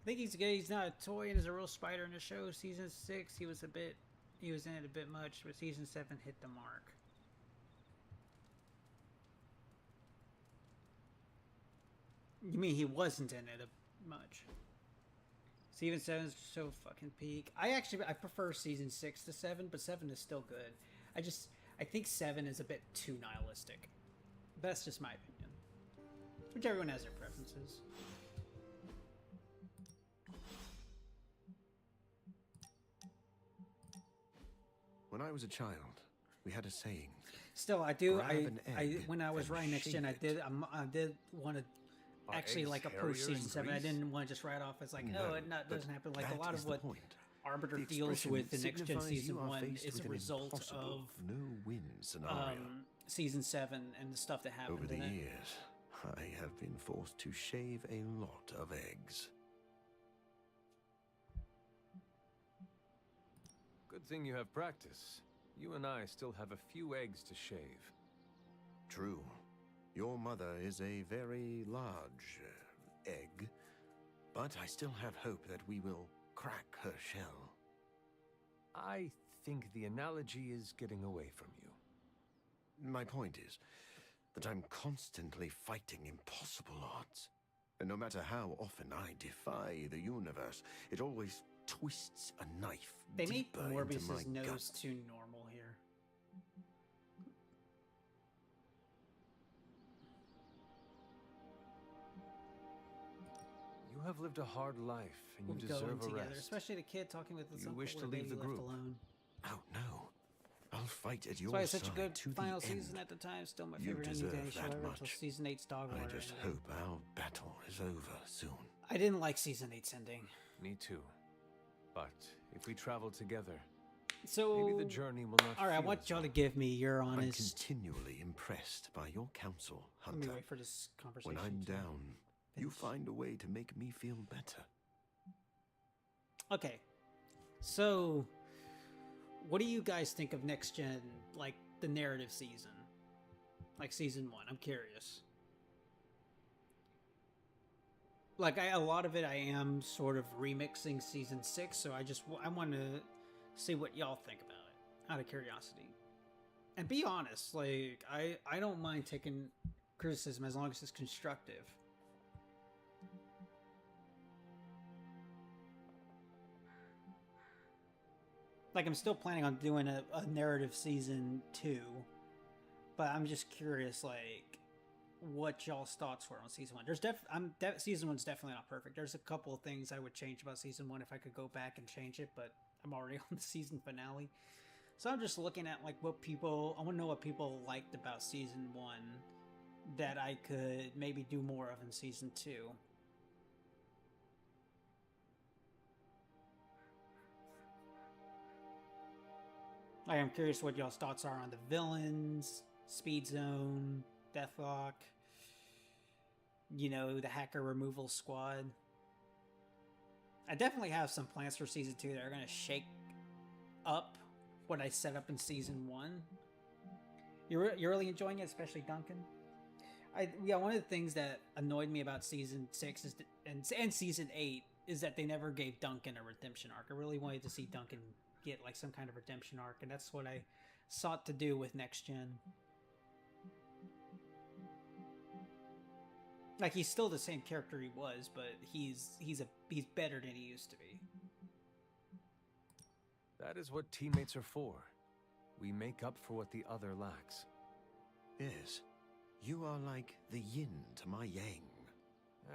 Speaker 1: I think he's good. He's not a toy and is a real spider in the show. Season 6, he was in it a bit much, but Season 7 hit the mark. You mean he wasn't in it much? Season 7 is so fucking peak. I prefer Season 6 to 7, but 7 is still good. I think 7 is a bit too nihilistic. That's just my opinion. Which everyone has their preferences.
Speaker 17: When I was a child, we had a saying.
Speaker 1: Still, I do.
Speaker 17: Grab an egg
Speaker 1: When I was
Speaker 17: and
Speaker 1: writing Next Gen, I
Speaker 17: shave it.
Speaker 1: did want to actually like approach
Speaker 17: hairier
Speaker 1: Season
Speaker 17: in
Speaker 1: 7. I
Speaker 17: Greece?
Speaker 1: didn't want to just write off as like,
Speaker 17: No,
Speaker 1: oh, it
Speaker 17: but
Speaker 1: doesn't happen. Like a
Speaker 17: that
Speaker 1: lot
Speaker 17: is
Speaker 1: of
Speaker 17: the
Speaker 1: what
Speaker 17: point.
Speaker 1: Arbiter
Speaker 17: The
Speaker 1: deals
Speaker 17: expression
Speaker 1: with in Next Gen
Speaker 17: signifies
Speaker 1: Season
Speaker 17: you are
Speaker 1: 1
Speaker 17: faced
Speaker 1: is a
Speaker 17: with an
Speaker 1: result
Speaker 17: impossible,
Speaker 1: of
Speaker 17: no-win scenario.
Speaker 1: Season 7 and the stuff that happened
Speaker 17: Over the
Speaker 1: in it.
Speaker 17: years, I have been forced to shave a lot of eggs.
Speaker 6: Good thing you have practice. You and I still have a few eggs to shave.
Speaker 17: True. Your mother is a very large egg, but I still have hope that we will crack her shell.
Speaker 6: I think the analogy is getting away from you.
Speaker 17: My point is that I'm constantly fighting impossible odds. And no matter how often I defy the universe, it always twists a knife
Speaker 1: They made
Speaker 17: deeper into my
Speaker 1: Morbius's nose
Speaker 17: gut.
Speaker 1: too normal here.
Speaker 6: You have lived a hard life, and you
Speaker 1: We'll go
Speaker 6: deserve
Speaker 1: in
Speaker 6: a
Speaker 1: together,
Speaker 6: rest.
Speaker 1: especially the kid talking with his
Speaker 6: You
Speaker 1: uncle
Speaker 6: wish to
Speaker 1: or
Speaker 6: leave
Speaker 1: baby
Speaker 6: the
Speaker 1: left
Speaker 6: group.
Speaker 1: alone.
Speaker 17: Oh no. I'll fight at
Speaker 1: That's
Speaker 17: your
Speaker 1: why
Speaker 17: side
Speaker 1: it's such a good
Speaker 17: to the
Speaker 1: final
Speaker 17: end.
Speaker 1: season at the time. Still my
Speaker 17: You
Speaker 1: favorite any
Speaker 17: deserve
Speaker 1: day show
Speaker 17: that
Speaker 1: ever until
Speaker 17: much.
Speaker 1: Season 8's dog
Speaker 17: I
Speaker 1: water
Speaker 17: just
Speaker 1: ended.
Speaker 17: hope our battle is over soon.
Speaker 1: I didn't like Season 8's ending.
Speaker 6: Me too. But if we travel together,
Speaker 1: So
Speaker 6: maybe the journey will not.
Speaker 1: All right, I
Speaker 6: feel
Speaker 1: want
Speaker 6: as
Speaker 1: y'all to give me your
Speaker 17: I'm
Speaker 1: honest.
Speaker 17: continually impressed by your counsel,
Speaker 1: Let me
Speaker 17: Hunter.
Speaker 1: wait for this conversation.
Speaker 17: When I'm
Speaker 1: to
Speaker 17: down, you
Speaker 1: finish.
Speaker 17: find a way to make me feel better.
Speaker 1: Okay, so what do you guys think of Next Gen, like the narrative season, like Season 1? I'm curious. Like a lot of it, I am sort of remixing Season 6, so I want to see what y'all think about it, out of curiosity. And be honest, like I don't mind taking criticism as long as it's constructive. Like, I'm still planning on doing a narrative Season 2, but I'm just curious, like, what y'all's thoughts were on Season 1. Season 1's definitely not perfect. There's a couple of things I would change about Season 1 if I could go back and change it, but I'm already on the season finale. So I'm just looking at, like, I want to know what people liked about Season 1 that I could maybe do more of in Season 2. I am curious what y'all's thoughts are on the villains, Speed Zone, Deathlock, the hacker removal squad. I definitely have some plans for Season 2 that are going to shake up what I set up in Season 1. You're really enjoying it, especially Duncan? One of the things that annoyed me about Season 6 and Season 8 is that they never gave Duncan a redemption arc. I really wanted to see Duncan get like some kind of redemption arc, and that's what I sought to do with Next Gen. Like, he's still the same character he was, but he's better than he used to be.
Speaker 6: That is what teammates are for. We make up for what the other lacks.
Speaker 17: Yes. You are like the yin to my yang.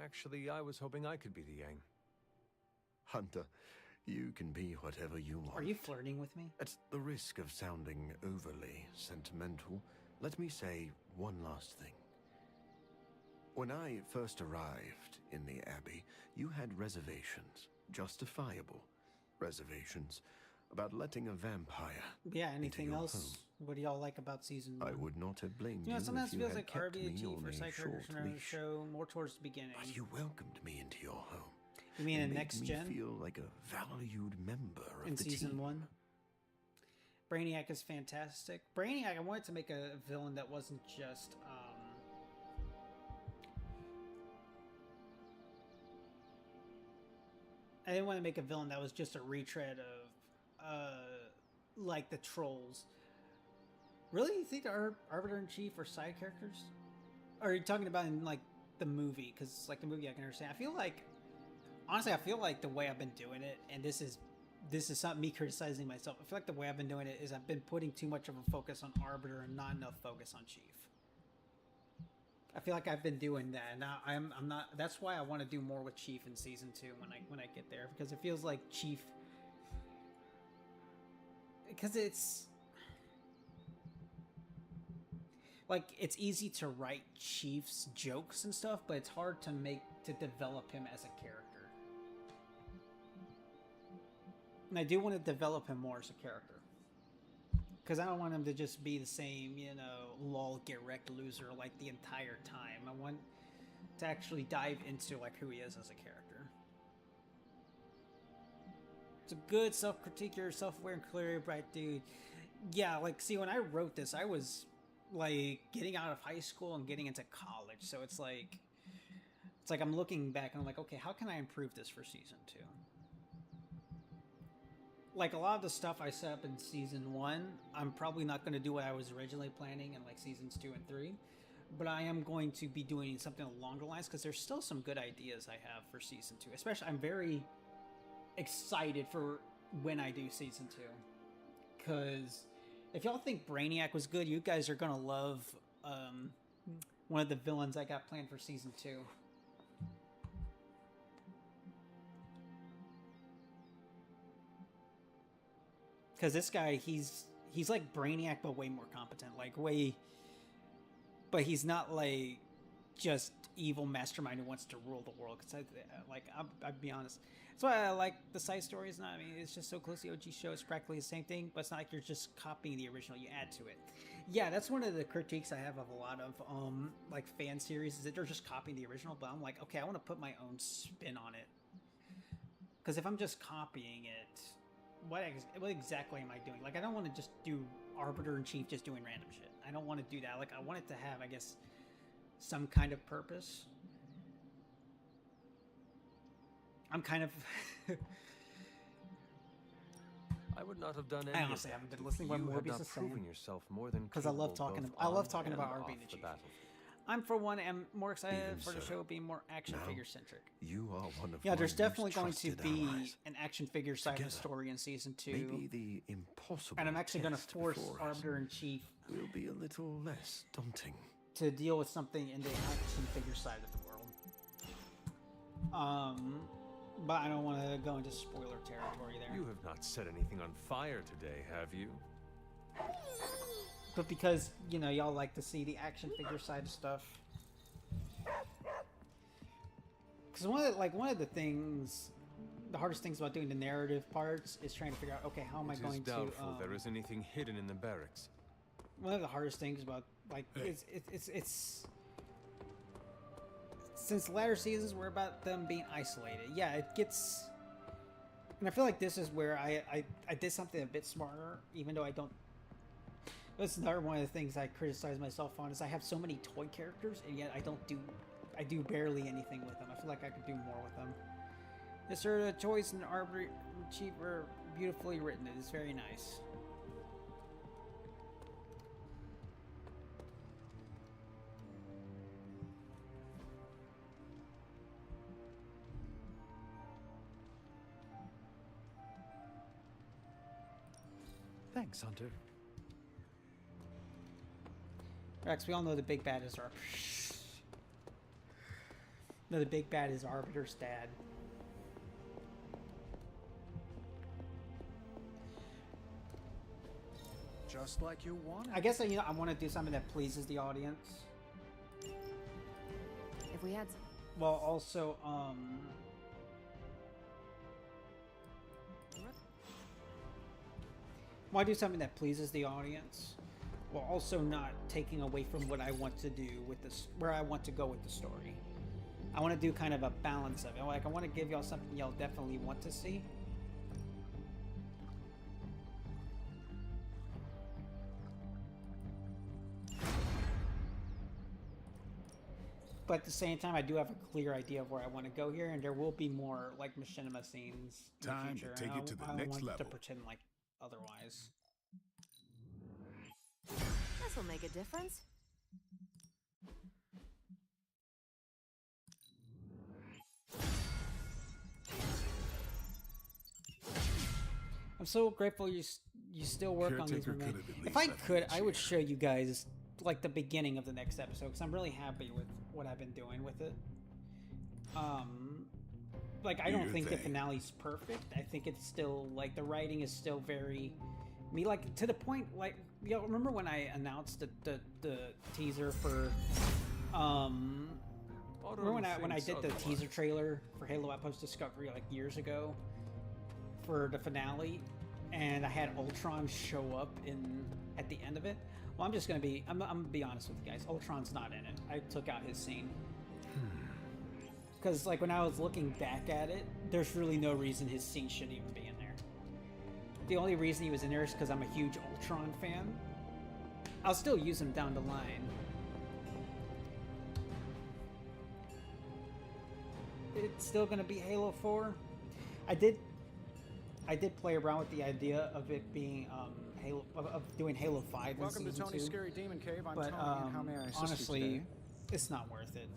Speaker 6: Actually, I was hoping I could be the yang.
Speaker 17: Hunter, you can be whatever you want.
Speaker 1: Are you flirting with me?
Speaker 17: At the risk of sounding overly sentimental, let me say one last thing. When I first arrived in the Abbey, you had reservations, justifiable reservations, about letting a vampire.
Speaker 1: Yeah, anything
Speaker 17: into your
Speaker 1: else?
Speaker 17: home.
Speaker 1: What do y'all like about season 1?
Speaker 17: I would not have blamed
Speaker 1: You know,
Speaker 17: you
Speaker 1: sometimes
Speaker 17: if
Speaker 1: it
Speaker 17: you
Speaker 1: feels
Speaker 17: had
Speaker 1: like
Speaker 17: kept me
Speaker 1: RBG
Speaker 17: on
Speaker 1: for
Speaker 17: a
Speaker 1: side
Speaker 17: short
Speaker 1: characters in our
Speaker 17: leash.
Speaker 1: show more towards the beginning.
Speaker 17: But you welcomed me into your home.
Speaker 1: You mean
Speaker 17: and
Speaker 1: in
Speaker 17: made
Speaker 1: next
Speaker 17: me
Speaker 1: gen?
Speaker 17: feel like a valued member of
Speaker 1: In
Speaker 17: the
Speaker 1: season
Speaker 17: team.
Speaker 1: 1? Brainiac is fantastic. Brainiac, I wanted to make a villain that wasn't just I didn't want to make a villain that was just a retread of like the trolls. Really? You think the Arbiter in Chief are side characters? Or are you talking about in like the movie? Because like the movie I can understand. I feel like, honestly, I feel like the way I've been doing it, and this is not me criticizing myself. I feel like the way I've been doing it is I've been putting too much of a focus on Arbiter and not enough focus on Chief. I feel like I've been doing that, and now I'm not. That's why I want to do more with Chief in season 2 when I get there, because it feels like Chief. Because it's like it's easy to write Chief's jokes and stuff, but it's hard to develop him as a character. And I do want to develop him more as a character. Because I don't want him to just be the same, lol, get wrecked loser like the entire time. I want to actually dive into like who he is as a character. It's a good self-critique, you're self-aware and clear, bright dude. Yeah, like, see, when I wrote this, I was like getting out of high school and getting into college. So it's like I'm looking back and I'm like, okay, how can I improve this for season 2? Like, a lot of the stuff I set up in season 1, I'm probably not going to do what I was originally planning in like seasons 2 and 3, but I am going to be doing something along the lines because there's still some good ideas I have for season 2. Especially, I'm very excited for when I do season 2, because if y'all think Brainiac was good, you guys are going to love one of the villains I got planned for season 2. Because this guy, he's like Brainiac, but way more competent. But he's not like just evil mastermind who wants to rule the world. Because I'll be honest, that's why I like the side stories. I mean, it's just so close to the OG show. It's practically the same thing, but it's not like you're just copying the original. You add to it. Yeah, that's one of the critiques I have of a lot of like fan series, is that they're just copying the original. But I'm like, okay, I want to put my own spin on it. Because if I'm just copying it, what exactly am I doing? Like, I don't want to just do Arbiter in Chief just doing random shit. I don't want to do that. Like, I want it to have, I guess, some kind of purpose. I'm kind of...
Speaker 6: I would not have done any
Speaker 1: I
Speaker 6: of
Speaker 1: honestly
Speaker 6: that
Speaker 1: haven't been
Speaker 6: if
Speaker 1: listening what
Speaker 6: you had
Speaker 1: Morbius
Speaker 6: not
Speaker 1: is saying.
Speaker 6: proven yourself more than
Speaker 1: Because I love talking.
Speaker 6: capable
Speaker 1: I love
Speaker 6: both
Speaker 1: talking
Speaker 6: on
Speaker 1: about
Speaker 6: and
Speaker 1: RB
Speaker 6: off
Speaker 1: and the Chief.
Speaker 6: battlefield.
Speaker 1: I'm, for one, am more excited
Speaker 17: Even
Speaker 1: for the
Speaker 17: so,
Speaker 1: show being more action
Speaker 17: now
Speaker 1: figure centric.
Speaker 17: You are one of
Speaker 1: Yeah,
Speaker 17: my
Speaker 1: there's
Speaker 17: most
Speaker 1: definitely going to
Speaker 17: trusted
Speaker 1: be
Speaker 17: allies.
Speaker 1: an action figure side of the
Speaker 17: Together,
Speaker 1: story in season 2.
Speaker 17: Maybe the impossible
Speaker 1: And I'm actually going to
Speaker 17: test
Speaker 1: force
Speaker 17: before us
Speaker 1: Arbiter in Chief
Speaker 17: will be a little less daunting.
Speaker 1: to deal with something in the action figure side of the world. But I don't want to go into spoiler territory there.
Speaker 6: You have not set anything on fire today, have you?
Speaker 1: But because, y'all like to see the action figure side of stuff. Because one of the things, the hardest things about doing the narrative parts is trying to figure out, okay, how am I
Speaker 6: It
Speaker 1: going
Speaker 6: is doubtful
Speaker 1: to...
Speaker 6: there is anything hidden in the barracks.
Speaker 1: One of the hardest things about, it's since latter seasons were about them being isolated. Yeah, it gets... And I feel like this is where I did something a bit smarter, even though I don't... That's another one of the things I criticize myself on, is I have so many toy characters, and yet I do barely anything with them. I feel like I could do more with them. Yes, sir, the toys and Arbiter in Chief were beautifully written. It is very nice.
Speaker 13: Thanks, Hunter.
Speaker 1: Rex, we all know the big bad is our... No, the big bad is Arbiter's dad.
Speaker 12: Just like you wanted.
Speaker 1: I guess I want to do something that pleases the audience.
Speaker 15: If we had...
Speaker 1: Well, also, why do something that pleases the audience, while also not taking away from what I want to do with this, where I want to go with the story. I want to do kind of a balance of it. Like, I want to give y'all something y'all definitely want to see. But at the same time, I do have a clear idea of where I want to go here, and there will be more like machinima scenes in the future.
Speaker 16: Time to take it to the next
Speaker 1: want
Speaker 16: level.
Speaker 1: to pretend like otherwise.
Speaker 15: This will make a difference.
Speaker 1: I'm so grateful you still work on these.
Speaker 16: Caretaker
Speaker 1: Man.
Speaker 16: could have at
Speaker 1: If I
Speaker 16: least let
Speaker 1: could,
Speaker 16: me
Speaker 1: I would
Speaker 16: cheer.
Speaker 1: show you guys like the beginning of the next episode because I'm really happy with what I've been doing with it. Like I
Speaker 16: Do
Speaker 1: don't
Speaker 16: your
Speaker 1: think the
Speaker 16: thing.
Speaker 1: finale's perfect. I think it's still like the writing is still very me like to the point like y'all remember when I announced the teaser for remember when I did the teaser trailer for Halo Outpost Discovery like years ago for the finale, and I had Ultron show up at the end of it. Well, I'm just gonna be I'm gonna be honest with you guys. Ultron's not in it. I took out his scene because like when I was looking back at it, there's really no reason his scene should even be in there. The only reason he was in there is because I'm a huge Ultron fan. I'll still use him down the line. It's still gonna be Halo 4. I did play around with the idea of it being Halo of doing Halo 5
Speaker 12: Welcome
Speaker 1: in
Speaker 12: to
Speaker 1: season
Speaker 12: Tony's
Speaker 1: 2.
Speaker 12: Scary Demon Cave. I'm
Speaker 1: But
Speaker 12: Tony, and how may I assist
Speaker 1: honestly,
Speaker 12: you today?
Speaker 1: it's not worth it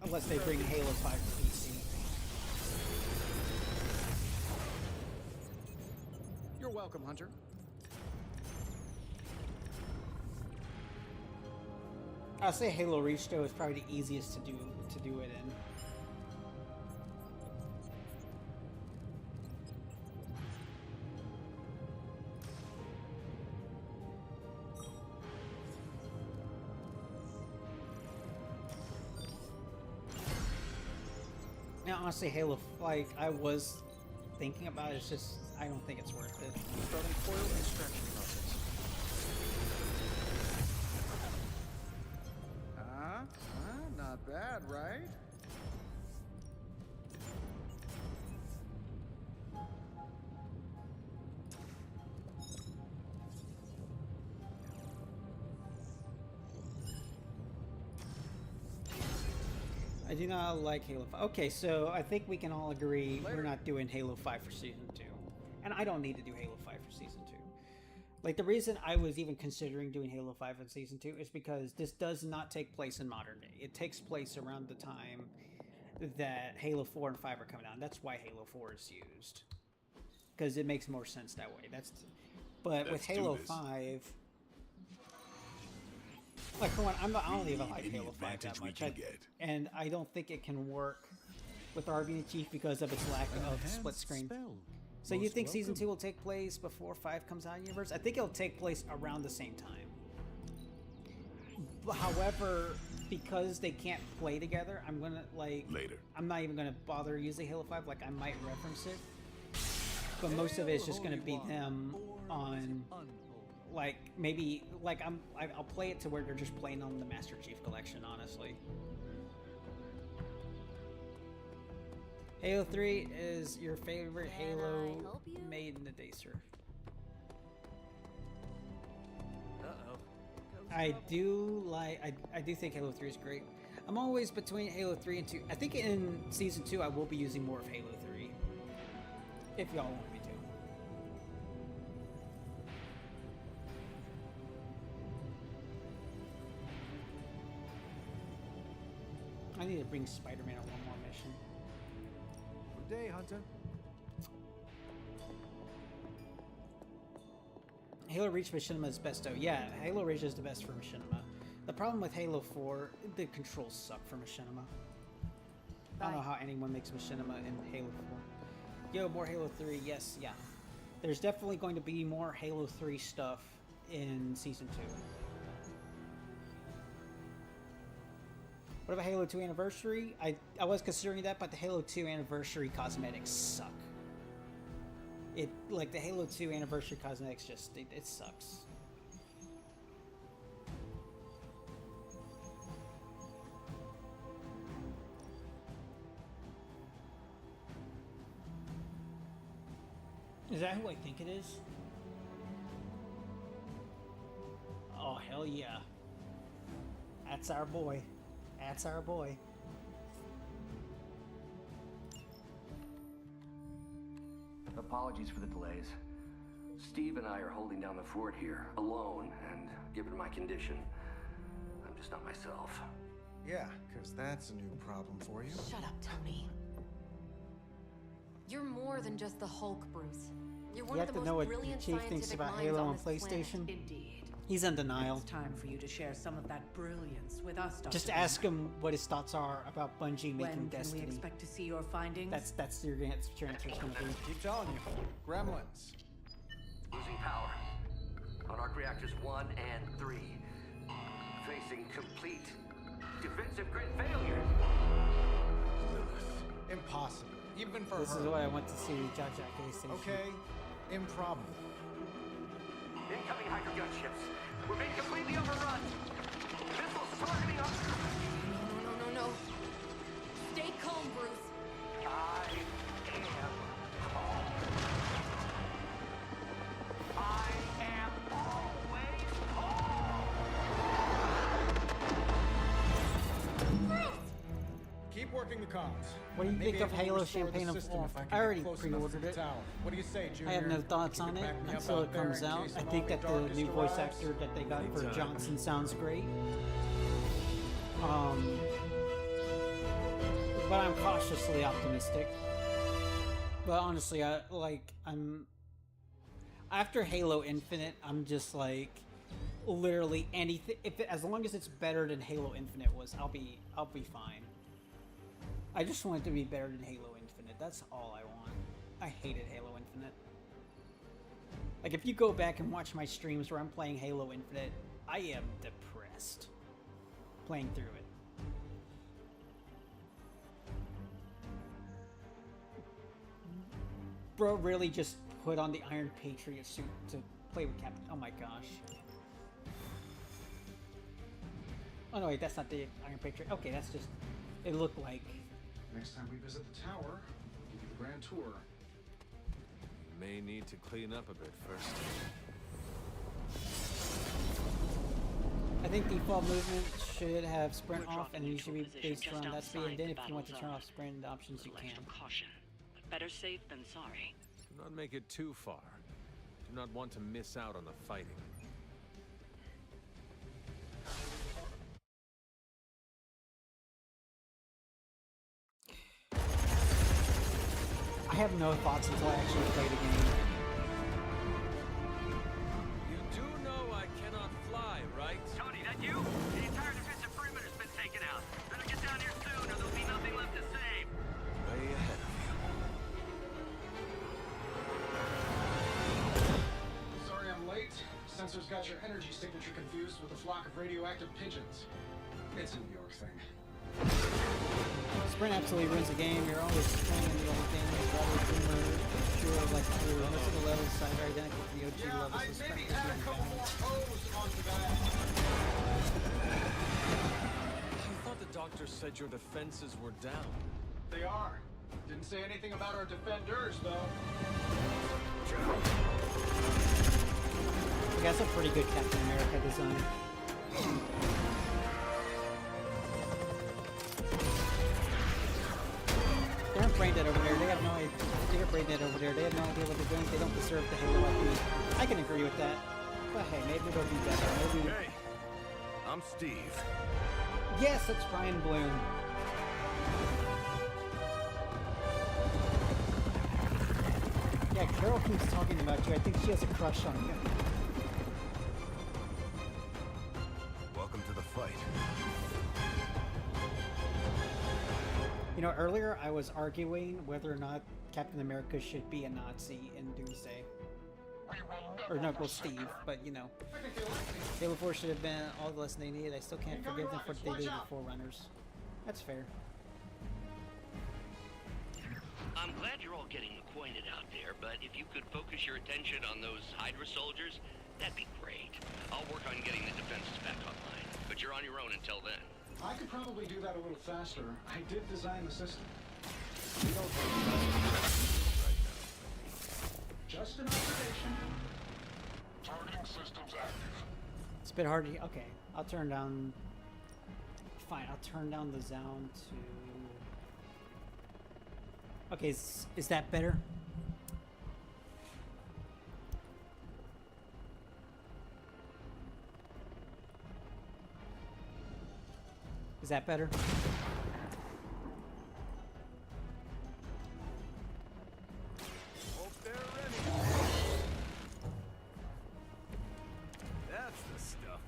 Speaker 1: unless they bring Halo 5 to PC.
Speaker 12: You're welcome, Hunter.
Speaker 1: I'll say Halo Reach though is probably the easiest to do it in. Now, honestly, Halo, like, I was thinking about it, it's just, I don't think it's worth it.
Speaker 12: Starting foil extraction process. Not bad, right?
Speaker 1: I do not like Halo 5. Okay, so I think we can all agree we're not doing Halo 5 for Season 2. And I don't need to do Halo 5 for Season 2. Like, the reason I was even considering doing Halo 5 in Season 2 is because this does not take place in modern day. It takes place around the time that Halo 4 and 5 are coming out. That's why Halo 4 is used. Because it makes more sense that way. But with Halo 5... Like, for one, I don't even like Halo 5 that much. And I don't think it can work with RB Chief because of its lack of split screen. So you think Season 2 will take place before 5 comes out in universe? I think it'll take place around the same time. However, because they can't play together, I'm gonna, like...
Speaker 16: Later.
Speaker 1: I'm not even gonna bother using Halo 5. Like, I might reference it. But most of it is just gonna be them on... Like, maybe, like, I'll play it to where they're just playing on the Master Chief Collection, honestly. Halo 3 is your favorite Halo made in the day, sir.
Speaker 11: Uh-oh.
Speaker 1: I do think Halo 3 is great. I'm always between Halo 3 and 2. I think in Season 2 I will be using more of Halo 3. If y'all want me to. I need to bring Spider-Man on one more mission.
Speaker 13: Good day, Hunter.
Speaker 1: Halo Reach Machinima is best. Oh yeah, Halo Reach is the best for Machinima. The problem with Halo 4, the controls suck for Machinima. I don't know how anyone makes Machinima in Halo 4. Yo, more Halo 3, yes, yeah. There's definitely going to be more Halo 3 stuff in Season 2. What about Halo 2 Anniversary? I was considering that, but the Halo 2 Anniversary cosmetics suck. Like the Halo 2 Anniversary cosmetics just, it sucks. Is that who I think it is? Oh, hell yeah. That's our boy. That's our boy.
Speaker 18: Apologies for the delays. Steve and I are holding down the fort here, alone, and given my condition, I'm just not myself.
Speaker 12: Yeah, because that's a new problem for you.
Speaker 15: Shut up, Tony. You're more than just the Hulk, Bruce. You're one
Speaker 1: You
Speaker 15: of
Speaker 1: have
Speaker 15: the
Speaker 1: to know
Speaker 15: most
Speaker 1: what
Speaker 15: brilliant
Speaker 1: Chief thinks
Speaker 15: scientific
Speaker 1: about
Speaker 15: minds
Speaker 1: Halo
Speaker 15: on
Speaker 1: on
Speaker 15: this planet.
Speaker 1: PlayStation.
Speaker 7: Indeed.
Speaker 1: He's in denial.
Speaker 7: It's time for you to share some of that brilliance with us, Dr.
Speaker 1: Just ask him what his thoughts are about Bungie making
Speaker 7: When can
Speaker 1: Destiny.
Speaker 7: we expect to see your findings?
Speaker 1: That's your answer's going to be.
Speaker 12: Keep telling you. Gremlins.
Speaker 18: Losing power. On arc reactors 1 and 3. Facing complete defensive grid failure.
Speaker 12: Impossible. Even for
Speaker 1: This
Speaker 12: her.
Speaker 1: is what I want to see Jack Station.
Speaker 12: Okay, improbable.
Speaker 18: Incoming Hydra gunships. We're being completely overrun. Missiles targeting us.
Speaker 15: No. Stay calm, Bruce.
Speaker 18: I am calm. I am always calm.
Speaker 12: Keep working the comms.
Speaker 1: What do you
Speaker 12: Maybe
Speaker 1: think of
Speaker 12: able to
Speaker 1: Halo
Speaker 12: restore the
Speaker 1: Champagne of
Speaker 12: system
Speaker 1: Wolf?
Speaker 12: if can
Speaker 1: I already
Speaker 12: get close enough to
Speaker 1: pre-ordered
Speaker 12: the
Speaker 1: it.
Speaker 12: tower. What do you say, Junior?
Speaker 1: I have no thoughts
Speaker 12: Can
Speaker 1: on
Speaker 12: you
Speaker 1: it
Speaker 12: back me up
Speaker 1: until
Speaker 12: out
Speaker 1: it
Speaker 12: there
Speaker 1: comes
Speaker 12: in
Speaker 1: out.
Speaker 12: case
Speaker 1: I
Speaker 12: I'm
Speaker 1: think
Speaker 12: all
Speaker 1: that
Speaker 12: the
Speaker 1: the
Speaker 12: darkest
Speaker 1: new voice
Speaker 12: arrives?
Speaker 1: actor that they got for
Speaker 6: Anytime.
Speaker 1: Johnson sounds great. But I'm cautiously optimistic. But honestly, I'm after Halo Infinite, I'm just like literally anything. As long as it's better than Halo Infinite was, I'll be fine. I just want it to be better than Halo Infinite. That's all I want. I hated Halo Infinite. Like if you go back and watch my streams where I'm playing Halo Infinite, I am depressed playing through it. Bro really just put on the Iron Patriot suit to play with Captain. Oh my gosh. Oh no, wait, that's not the Iron Patriot. Okay, that's just. It looked like.
Speaker 12: Next time we visit the tower, we'll give you the grand tour.
Speaker 6: May need to clean up a bit first.
Speaker 1: I think default movement should have sprint off, and you should be based around that speed. And then if you want to turn off sprint options, you can.
Speaker 2: Caution. Better safe than sorry.
Speaker 6: Do not make it too far. Do not want to miss out on the fighting.
Speaker 1: I have no thoughts until I actually play the game.
Speaker 6: You do know I cannot fly, right?
Speaker 18: Tony, that you? The entire defensive perimeter's been taken out. Better get down here soon or there'll be nothing left to save.
Speaker 6: Way ahead of you.
Speaker 12: Sorry I'm late. Sensor's got your energy signature confused with a flock of radioactive pigeons. It's a New York thing.
Speaker 1: Sprint absolutely ruins the game. You're always playing in the old game. Rather than sure, like through most of the levels are identical to the OG levels.
Speaker 12: I
Speaker 1: So
Speaker 12: maybe
Speaker 1: Sprint
Speaker 12: add a
Speaker 1: is
Speaker 12: couple
Speaker 1: really
Speaker 12: more
Speaker 1: bad.
Speaker 12: O's onto that.
Speaker 6: I thought the doctor said your defenses were down.
Speaker 12: They are. Didn't say anything about our defenders, though.
Speaker 1: That's a pretty good Captain America design. They're brain dead over there. They have no idea. They're brain dead over there. They have no idea what they're doing. They don't deserve the Halo IP. I can agree with that. But hey, maybe they'll be better. Maybe.
Speaker 17: Hey, I'm Steve.
Speaker 1: Yes, it's Brian Bloom. Yeah, Carol keeps talking about you. I think she has a crush on you. know, earlier I was arguing whether or not Captain America should be a Nazi in Doomsday. Or no, well, Steve, but you know. Halo 4 should have been all the lesson they needed. I still can't forgive them for what they did with Forerunners. That's fair.
Speaker 10: I'm glad you're all getting acquainted out there, but if you could focus your attention on those Hydra soldiers, that'd be great. I'll work on getting the defenses back online, but you're on your own until then.
Speaker 12: I could probably do that a little faster. I did design the system. Just an observation. Targeting systems active.
Speaker 1: It's a bit hard to... Okay, I'll turn down... Fine, I'll turn down the sound to... Okay, is that better? Is that better?
Speaker 3: Hope they're ready. That's the stuff.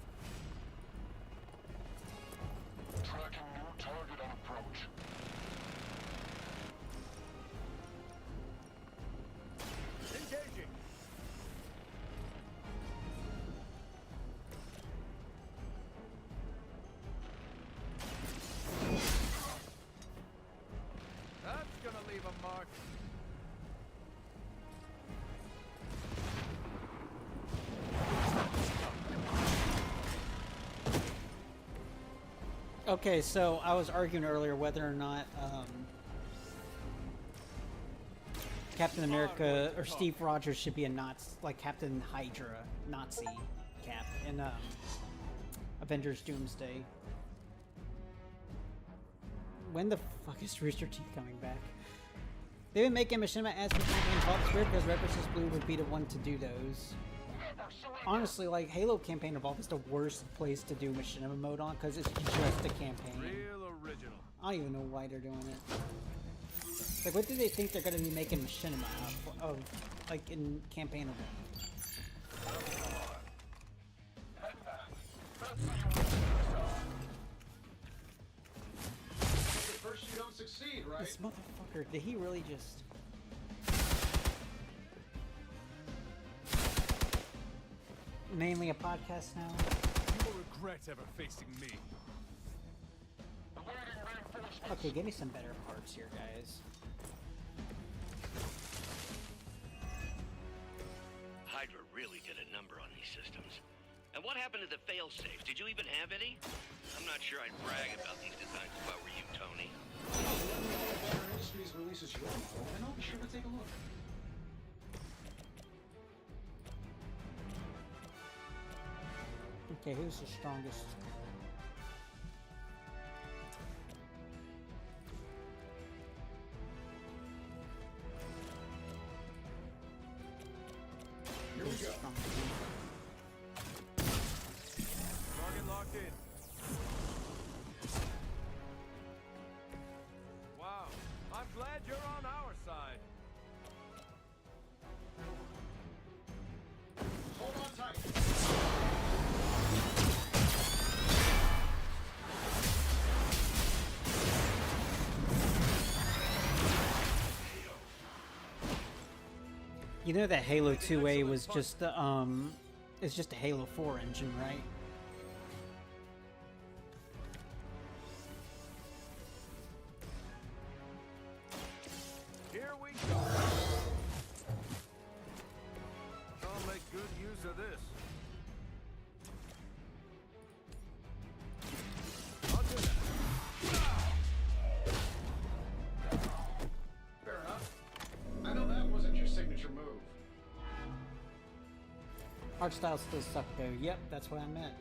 Speaker 4: Tracking new target on approach.
Speaker 3: Engaging. That's gonna leave a mark.
Speaker 1: Okay, so I was arguing earlier whether or not Captain America or Steve Rogers should be a Nazi, like Captain Hydra, Nazi Cap in Avengers Doomsday. When the fuck is Rooster Teeth coming back? They've been making Machinima ads for campaign Vault Script because Red vs. Blue would be the one to do those. Honestly, like, Halo Campaign Evolved is the worst place to do Machinima mode on because it's just a campaign.
Speaker 3: Real original.
Speaker 1: I don't even know why they're doing it. Like, what do they think they're gonna be making Machinima of like, in Campaign Evolved?
Speaker 12: First you don't succeed, right?
Speaker 1: This motherfucker, did he really just... Mainly a podcast now?
Speaker 3: You will regret ever facing me.
Speaker 1: Okay, give me some better parts here, guys.
Speaker 10: Hydra really did a number on these systems. And what happened to the fail-safes? Did you even have any? I'm not sure I'd brag about these designs if I were you, Tony.
Speaker 12: Banner Industries releases your model, and I'll be sure to take a look.
Speaker 1: Okay, who's the strongest?
Speaker 12: Here we go.
Speaker 3: Target locked in. Wow, I'm glad you're on our side.
Speaker 12: Hold on tight.
Speaker 1: You know that Halo 2A was just the it's just a Halo 4 engine, right?
Speaker 3: Here we go. I'll make good use of this. I'll do that.
Speaker 12: Fair enough. I know that wasn't your signature move.
Speaker 1: Art style still suck though. Yep, that's what I meant.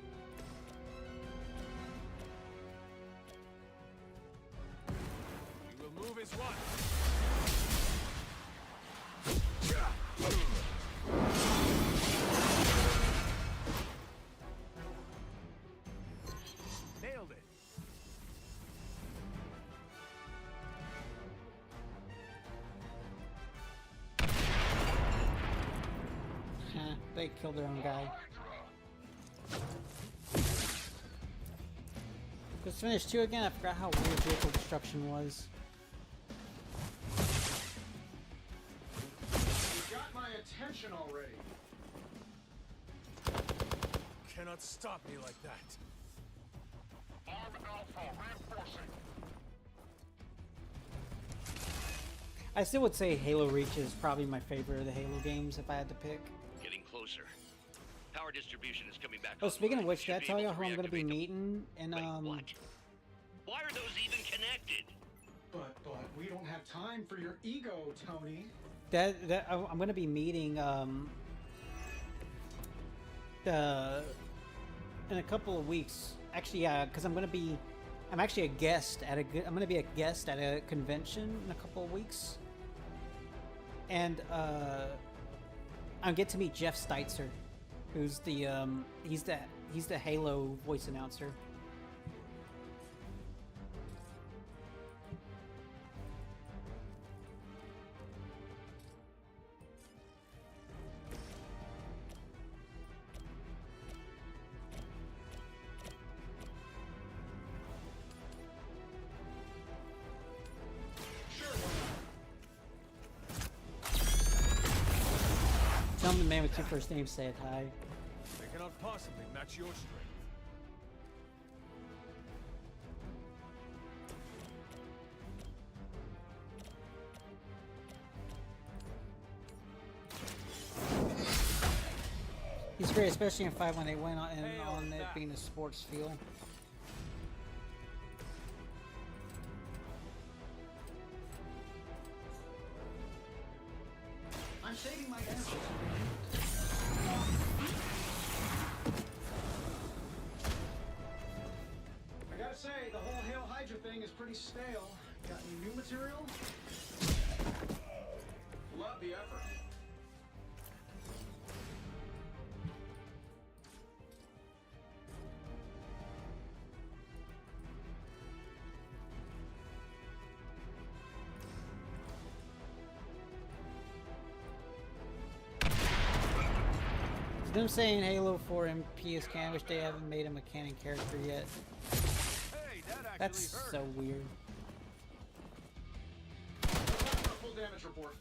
Speaker 3: We will move as one. Nailed it.
Speaker 1: They killed their own guy. Let's finish 2 again. I forgot how weird vehicle destruction was.
Speaker 12: position already.
Speaker 3: Cannot stop me like that.
Speaker 4: Arm Alpha reinforcing.
Speaker 1: I still would say Halo Reach is probably my favorite of the Halo games if I had to pick.
Speaker 10: Getting closer. Power distribution is coming back.
Speaker 1: Oh, speaking of which,
Speaker 10: Should
Speaker 1: did I
Speaker 10: be
Speaker 1: tell
Speaker 10: able
Speaker 1: you
Speaker 10: to
Speaker 1: who I'm going to be
Speaker 10: reactivate them.
Speaker 1: meeting? And
Speaker 10: What? Why are those even connected?
Speaker 12: But we don't have time for your ego, Tony.
Speaker 1: I'm going to be meeting in a couple of weeks. Actually, yeah, because I'm actually a guest at I'm going to be a guest at a convention in a couple of weeks, and I get to meet Jeff Steitzer, who's the he's the Halo voice announcer. Tell me the man with two first names said hi.
Speaker 3: They cannot possibly match your strength.
Speaker 1: He's great, especially in 5 when they went on it being a sports feel.
Speaker 12: I'm saving my energy. I gotta say, the whole Hail Hydra thing is pretty stale. Got any new material? Love the effort.
Speaker 1: Them saying Halo 4 MP is canon, wish they haven't made him a canon character yet.
Speaker 3: Hey,
Speaker 1: That's so weird.
Speaker 12: Full damage report.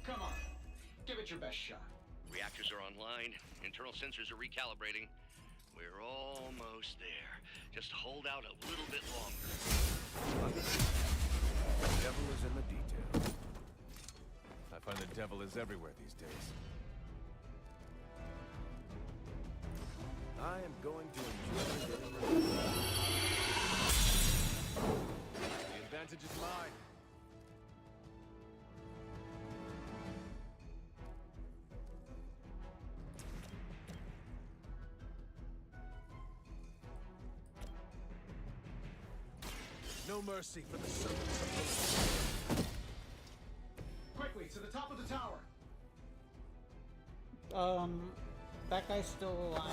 Speaker 12: Come on, give it your best shot.
Speaker 10: Reactors are online. Internal sensors are recalibrating. We're almost there. Just hold out a little bit longer.
Speaker 6: The devil is in the details. I find the devil is everywhere these days.
Speaker 8: I am going to enjoy getting
Speaker 3: The advantage is mine. No mercy for the servants of the...
Speaker 12: Quickly, to the top of the tower.
Speaker 1: That guy's still alive.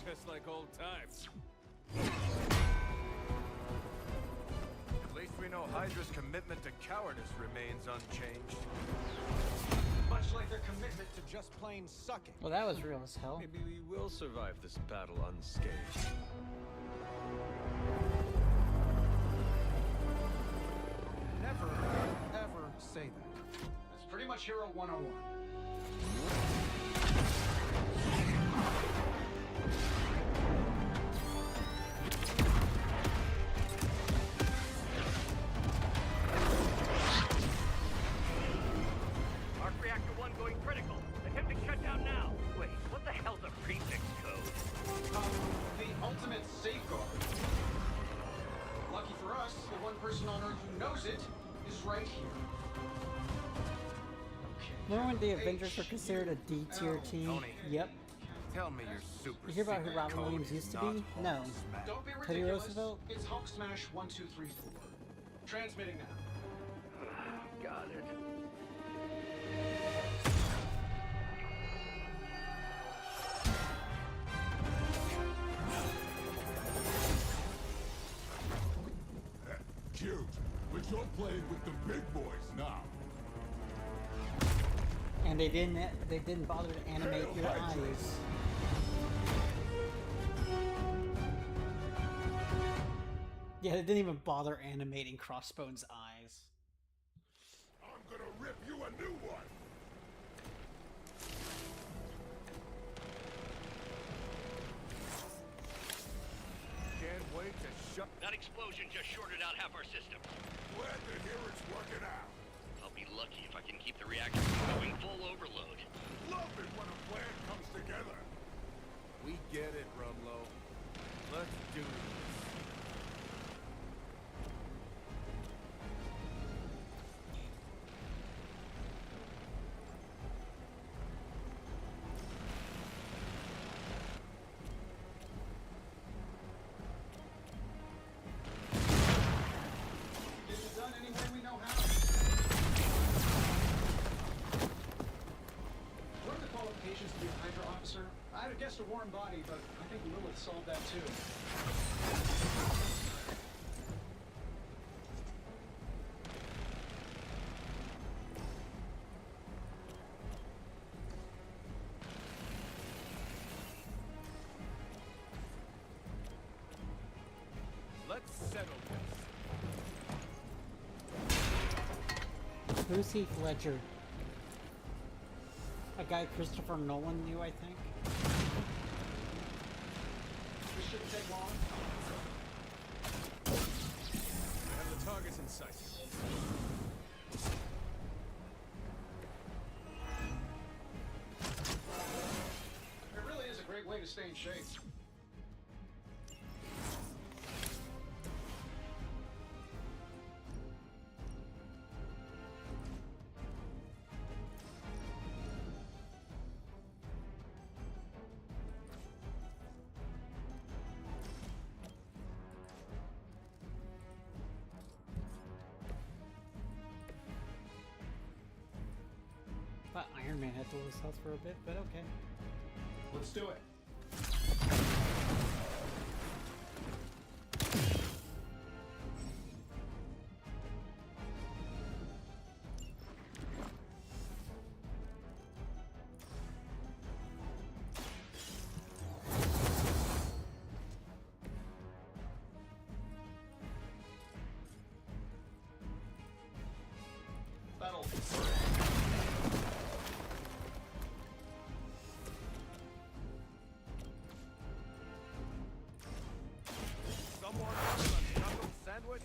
Speaker 3: Just like old times.
Speaker 19: At least we know Hydra's commitment to cowardice remains unchanged.
Speaker 12: Much like their commitment to just plain sucking.
Speaker 1: Well, that was real as hell.
Speaker 6: Maybe we will survive this battle unscathed.
Speaker 12: Never, ever say that. That's pretty much Hero 101.
Speaker 10: Arc Reactor 1 going critical. Attempting shutdown now. Wait, what the hell's a prefix code?
Speaker 12: The ultimate safeguard. Lucky for us, the one person on Earth who knows it is right here.
Speaker 1: Remember when the Avengers were considered a D tier team?
Speaker 19: Tony.
Speaker 1: Yep.
Speaker 19: Tell me your super
Speaker 1: You hear about who
Speaker 19: secret
Speaker 1: Robin
Speaker 19: code
Speaker 1: Williams
Speaker 19: is
Speaker 1: used to
Speaker 19: not
Speaker 1: be?
Speaker 19: Hulk
Speaker 1: No.
Speaker 19: smash.
Speaker 12: Don't be
Speaker 1: Teddy
Speaker 12: ridiculous.
Speaker 1: Roosevelt?
Speaker 12: It's Hulk Smash 1, 2, 3, 4. Transmitting now.
Speaker 10: Got it.
Speaker 4: Cute, but you're playing with the big boys now.
Speaker 1: And they didn't bother to animate your eyes. Yeah, they didn't even bother animating Crossbone's eye.
Speaker 19: shut...
Speaker 10: That explosion just shorted out half our system.
Speaker 16: Glad to hear it's working out.
Speaker 10: I'll be lucky if I can keep the reactor from going full overload.
Speaker 16: Love it when a plan comes together.
Speaker 19: We get it, Rumlow. Let's do this.
Speaker 12: Get it done any way we know how. What are the qualifications to be a Hydra officer? I'd have guessed a warm body, but I think Lilith solved that too.
Speaker 19: Let's settle this.
Speaker 1: Who's Heath Ledger? A guy Christopher Nolan knew, I think.
Speaker 12: This shouldn't take long.
Speaker 19: We have the targets in sight.
Speaker 12: It really is a great way to stay in shape.
Speaker 1: Thought Iron Man had to lose health for a bit, but okay.
Speaker 12: Let's do it. Battle.
Speaker 19: Someone want a knuckle sandwich?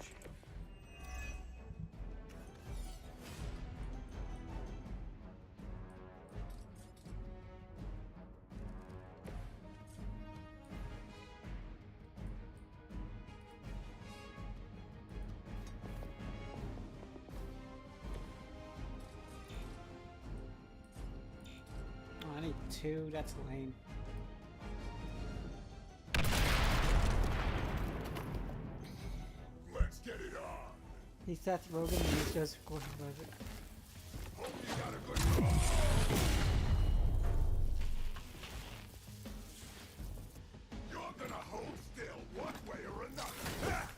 Speaker 1: Oh, I need 2, that's lame.
Speaker 16: Let's get it on.
Speaker 1: He's Seth Rogen and he's Joseph Gordon-Levitt.
Speaker 16: Hope you got a good call. You're gonna hold still one way or another. Ha!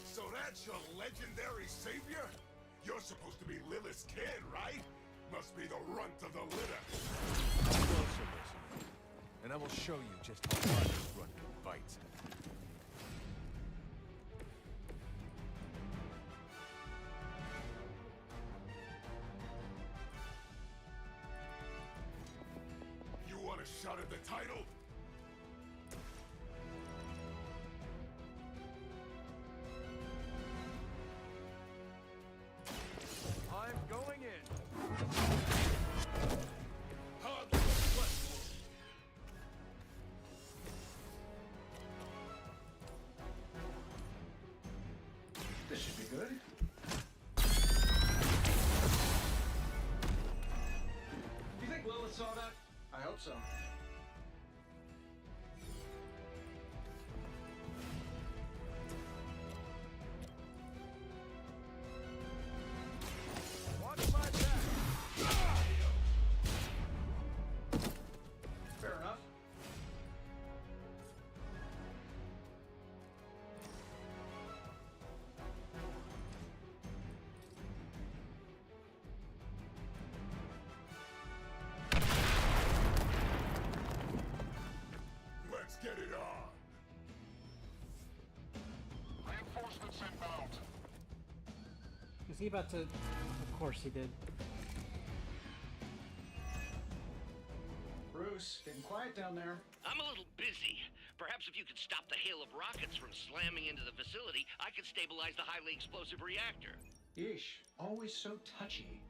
Speaker 16: So that's your legendary savior? You're supposed to be Lilith's kid, right? Must be the runt of the litter.
Speaker 19: Closer, listen. And I will show you just how hard this run bites.
Speaker 16: You want a shot at the title?
Speaker 19: I'm going in.
Speaker 16: Hardly flexible.
Speaker 12: This should be good. You think Lilith saw that? I hope so.
Speaker 19: Watch my back.
Speaker 12: Fair enough.
Speaker 1: Was he about to? Of course he did.
Speaker 12: Bruce, getting quiet down there.
Speaker 10: I'm a little busy. Perhaps if you could stop the hail of rockets from slamming into the facility, I could stabilize the highly explosive reactor.
Speaker 12: Yeesh, always so touchy.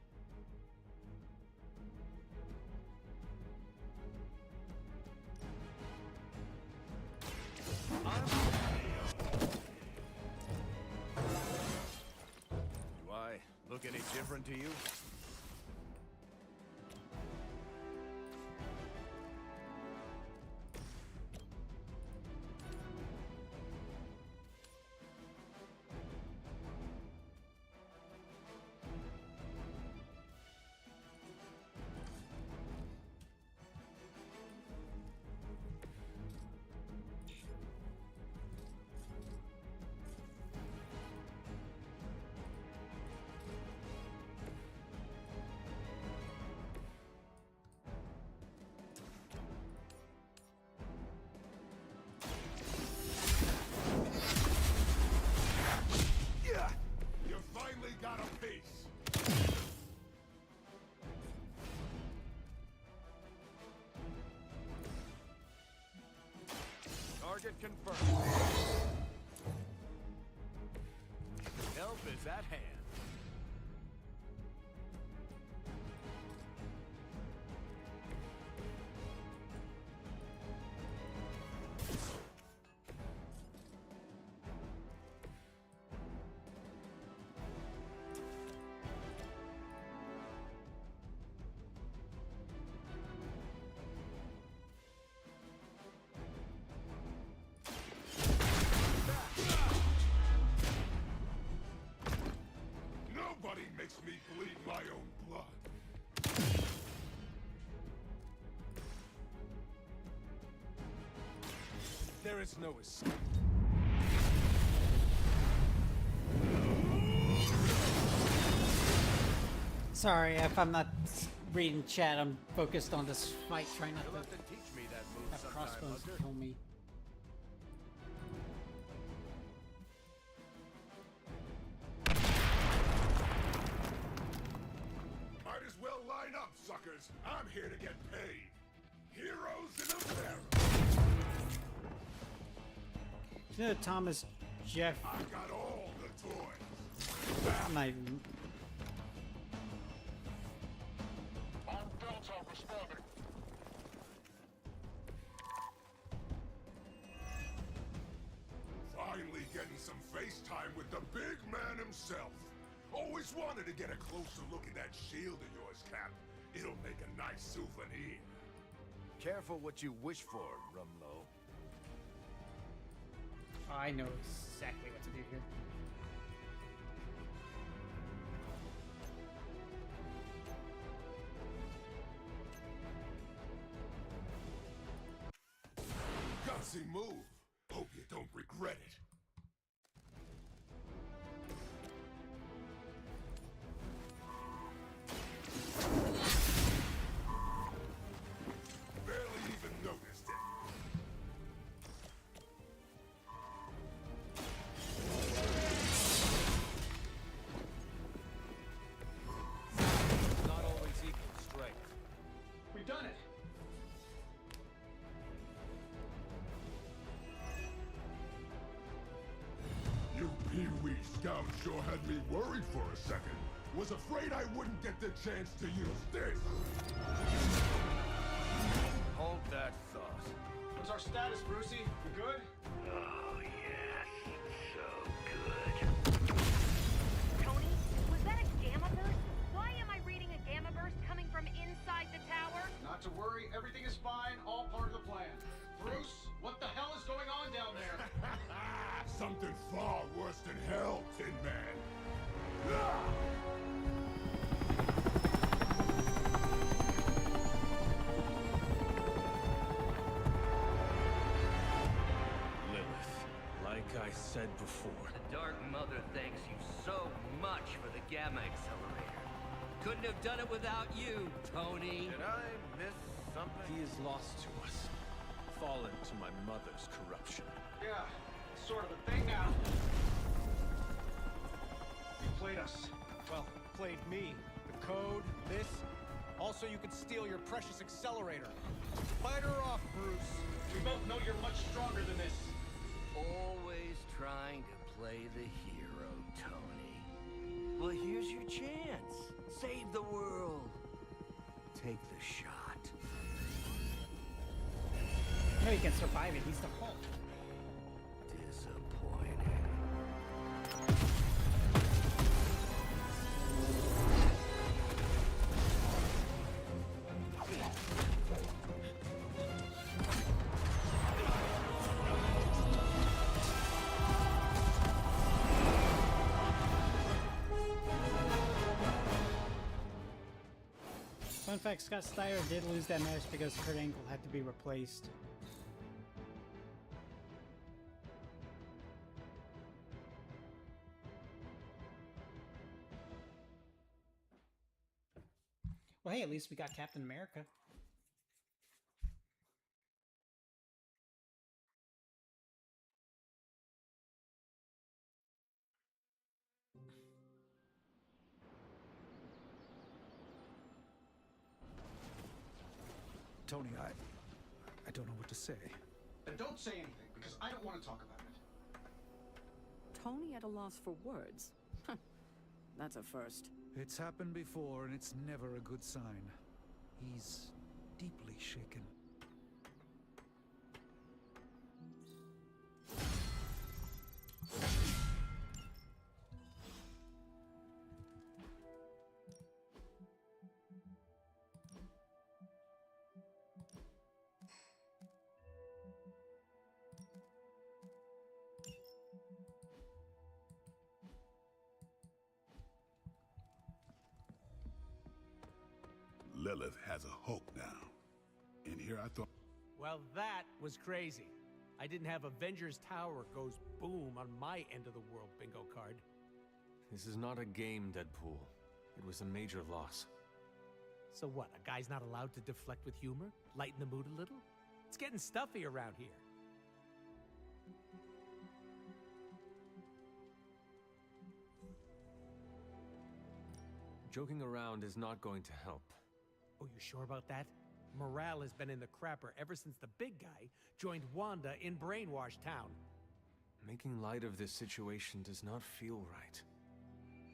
Speaker 19: Do I look any different to you? Target confirmed. Help is at hand.
Speaker 4: Makes me bleed my own blood.
Speaker 19: There is no escape.
Speaker 1: Sorry if I'm not reading chat. I'm focused on this fight, trying not
Speaker 19: You'll
Speaker 1: to
Speaker 19: have to teach me that move
Speaker 1: have
Speaker 19: sometime,
Speaker 1: crossbows
Speaker 19: Hunter.
Speaker 1: kill me.
Speaker 4: Might as well line up, suckers. I'm here to get paid. Heroes in America.
Speaker 1: You know, Thomas Jeff.
Speaker 4: I got all the toys.
Speaker 1: I'm not even.
Speaker 4: Responding. Finally getting some FaceTime with the big man himself. Always wanted to get a closer look at that shield of yours, Cap. It'll make a nice souvenir.
Speaker 19: Careful what you wish for, Rumlow.
Speaker 1: I know exactly what to do here.
Speaker 4: Gutsy move. Hope you don't regret it. Barely even noticed it.
Speaker 19: Not always equal strength.
Speaker 12: We've done it.
Speaker 4: You Pee-wee scouts sure had me worried for a second. Was afraid I wouldn't get the chance to use this.
Speaker 19: Hold that thought.
Speaker 12: What's our status, Brucey? You good?
Speaker 10: Oh, yes. So good.
Speaker 9: Tony, was that a gamma burst? Why am I reading a gamma burst coming from inside the tower?
Speaker 12: Not to worry, everything is fine, all part of the plan. Bruce, what the hell is going on down there?
Speaker 4: Something far worse than hell, Tin Man.
Speaker 6: Lilith, like I said before.
Speaker 18: The Dark Mother thanks you so much for the Gamma Accelerator. Couldn't have done it without you, Tony.
Speaker 19: Did I miss something?
Speaker 6: He is lost to us, fallen to my mother's corruption.
Speaker 12: Yeah, sort of a thing now. You played us.
Speaker 11: Well, played me. The code, this. Also, you could steal your precious accelerator. Fight her off, Bruce. We both know you're much stronger than this.
Speaker 8: Always trying to play the hero, Tony. Well, here's your chance. Save the world. Take the shot.
Speaker 1: No, he can survive it. He's the Hulk.
Speaker 8: Disappointing.
Speaker 1: Fun fact, Scott Steiner did lose that match because Kurt Angle had to be replaced. Well, hey, at least we got Captain America.
Speaker 13: Tony, I don't know what to say.
Speaker 12: Don't say anything, because I don't want to talk about it.
Speaker 2: Tony at a loss for words. That's a first.
Speaker 13: It's happened before, and it's never a good sign. He's deeply shaken.
Speaker 16: Lilith has a Hulk now. And here I thought...
Speaker 11: Well, that was crazy. I didn't have Avengers Tower goes boom on my end of the world bingo card.
Speaker 6: This is not a game, Deadpool. It was a major loss.
Speaker 11: So what, a guy's not allowed to deflect with humor? Lighten the mood a little? It's getting stuffy around here.
Speaker 6: Joking around is not going to help.
Speaker 11: Oh, you sure about that? Morale has been in the crapper ever since the big guy joined Wanda in Brainwash Town.
Speaker 6: Making light of this situation does not feel right.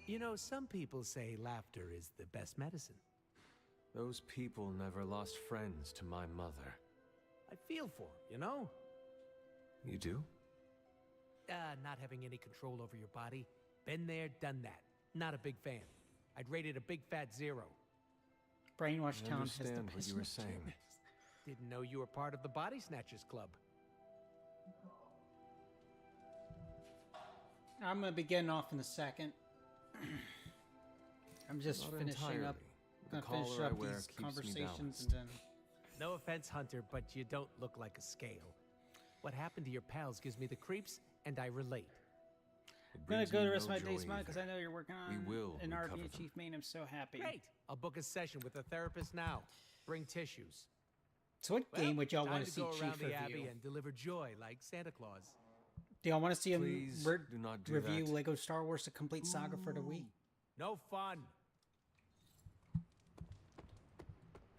Speaker 11: You know, some people say laughter is the best medicine.
Speaker 6: Those people never lost friends to my mother.
Speaker 11: I feel for 'em, you know?
Speaker 6: You do?
Speaker 11: Not having any control over your body. Been there, done that. Not a big fan. I'd rate it a big fat 0.
Speaker 1: Brainwash
Speaker 6: I
Speaker 1: Town has the
Speaker 6: understand what
Speaker 1: best
Speaker 6: you were
Speaker 1: matches.
Speaker 6: saying.
Speaker 11: Didn't know you were part of the Body Snatchers Club.
Speaker 1: I'm gonna be getting off in a second. I'm just
Speaker 6: Not
Speaker 1: finishing
Speaker 6: entirely.
Speaker 1: up.
Speaker 6: The
Speaker 1: Gonna finish
Speaker 6: collar I
Speaker 1: up
Speaker 6: wear
Speaker 1: these
Speaker 6: keeps me
Speaker 1: conversations
Speaker 6: balanced.
Speaker 1: and then.
Speaker 11: No offense, Hunter, but you don't look like a scale. What happened to your pals gives me the creeps, and I relate.
Speaker 6: It
Speaker 1: I'm gonna
Speaker 6: brings
Speaker 1: go
Speaker 6: me
Speaker 1: the rest
Speaker 6: no
Speaker 1: of my day
Speaker 6: joy
Speaker 1: smiling because I
Speaker 6: either.
Speaker 1: know you're working
Speaker 6: We
Speaker 1: on
Speaker 6: will
Speaker 1: an
Speaker 6: recover
Speaker 1: RV
Speaker 6: them.
Speaker 1: Chief Main. I'm so happy.
Speaker 11: Great. I'll book a session with a therapist now. Bring tissues.
Speaker 1: So what game would y'all
Speaker 11: time
Speaker 1: want to see
Speaker 11: go around
Speaker 1: Chief
Speaker 11: the Abbey
Speaker 1: review?
Speaker 11: and deliver joy like Santa Claus.
Speaker 1: Do y'all want to see him
Speaker 6: Please do not do
Speaker 1: review
Speaker 6: that.
Speaker 1: Lego Star Wars: The Complete Saga for the Wii?
Speaker 11: No fun.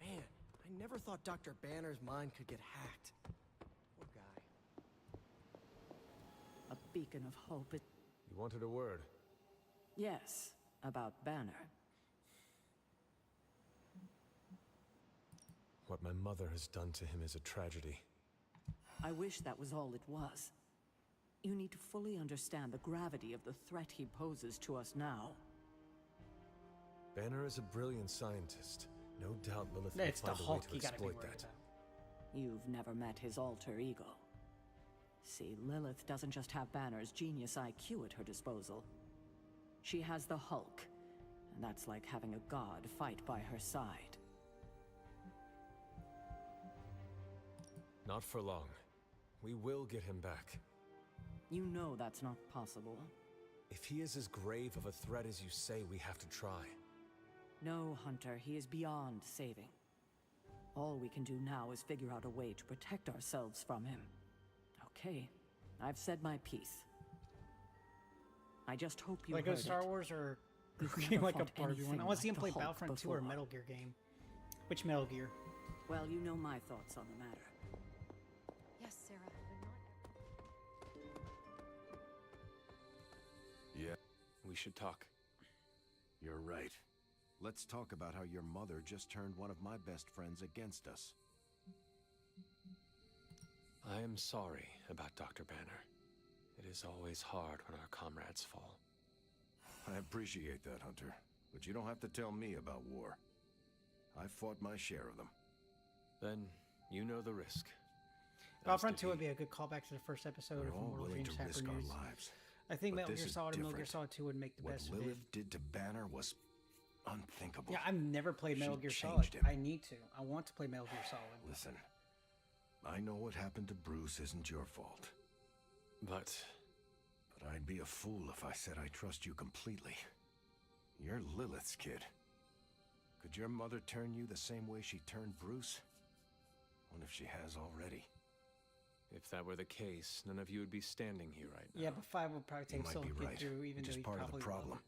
Speaker 20: Man, I never thought Dr. Banner's mind could get hacked. Poor guy.
Speaker 2: A beacon of hope.
Speaker 6: You wanted a word.
Speaker 2: Yes, about Banner.
Speaker 6: What my mother has done to him is a tragedy.
Speaker 2: I wish that was all it was. You need to fully understand the gravity of the threat he poses to us now.
Speaker 6: Banner is a brilliant scientist. No doubt Lilith
Speaker 1: It's
Speaker 6: will
Speaker 1: the
Speaker 6: find a way
Speaker 1: Hulk
Speaker 6: to
Speaker 1: you gotta be
Speaker 6: exploit
Speaker 1: worried
Speaker 6: that.
Speaker 1: about.
Speaker 2: You've never met his alter ego. See, Lilith doesn't just have Banner's genius IQ at her disposal. She has the Hulk, and that's like having a god fight by her side.
Speaker 6: Not for long. We will get him back.
Speaker 2: You know that's not possible.
Speaker 6: If he is as grave of a threat as you say, we have to try.
Speaker 2: No, Hunter, he is beyond saving. All we can do now is figure out a way to protect ourselves from him. Okay, I've said my piece. I just hope you
Speaker 1: Lego
Speaker 2: heard
Speaker 1: Star
Speaker 2: it.
Speaker 1: Wars or Game like a Barbie one. I want to see him play Battlefront 2 or a Metal Gear game. Which Metal Gear?
Speaker 2: Well, you know my thoughts on the matter.
Speaker 15: Yes, Sarah.
Speaker 17: Yeah.
Speaker 6: We should talk.
Speaker 17: You're right. Let's talk about how your mother just turned one of my best friends against us.
Speaker 6: I am sorry about Dr. Banner. It is always hard when our comrades fall.
Speaker 17: I appreciate that, Hunter. But you don't have to tell me about war. I fought my share of them.
Speaker 6: Then you know the risk.
Speaker 1: Battlefront 2 would be a good callback to the first episode
Speaker 17: We're
Speaker 1: of
Speaker 17: all
Speaker 1: World
Speaker 17: willing
Speaker 1: Dreams
Speaker 17: to
Speaker 1: Hacker
Speaker 17: risk our
Speaker 1: News.
Speaker 17: lives.
Speaker 1: I think
Speaker 17: But
Speaker 1: Metal
Speaker 17: this
Speaker 1: Gear
Speaker 17: is
Speaker 1: Solid and Metal Gear
Speaker 17: different.
Speaker 1: Solid 2 would make the
Speaker 17: What
Speaker 1: best of it.
Speaker 17: Lilith did to Banner was unthinkable.
Speaker 1: Yeah, I've never played Metal
Speaker 17: She
Speaker 1: Gear Solid.
Speaker 17: changed him.
Speaker 1: I need to. I want to play Metal Gear Solid.
Speaker 17: Listen, I know what happened to Bruce isn't your fault.
Speaker 6: But
Speaker 17: I'd be a fool if I said I trust you completely. You're Lilith's kid. Could your mother turn you the same way she turned Bruce? What if she has already?
Speaker 6: if that were the case, none of you would be standing here right now.
Speaker 1: Yeah, but 5 would probably take so
Speaker 17: might be
Speaker 1: to get
Speaker 17: right,
Speaker 1: through, even
Speaker 17: which
Speaker 1: though
Speaker 17: is
Speaker 1: he
Speaker 17: part of
Speaker 1: probably
Speaker 17: the problem.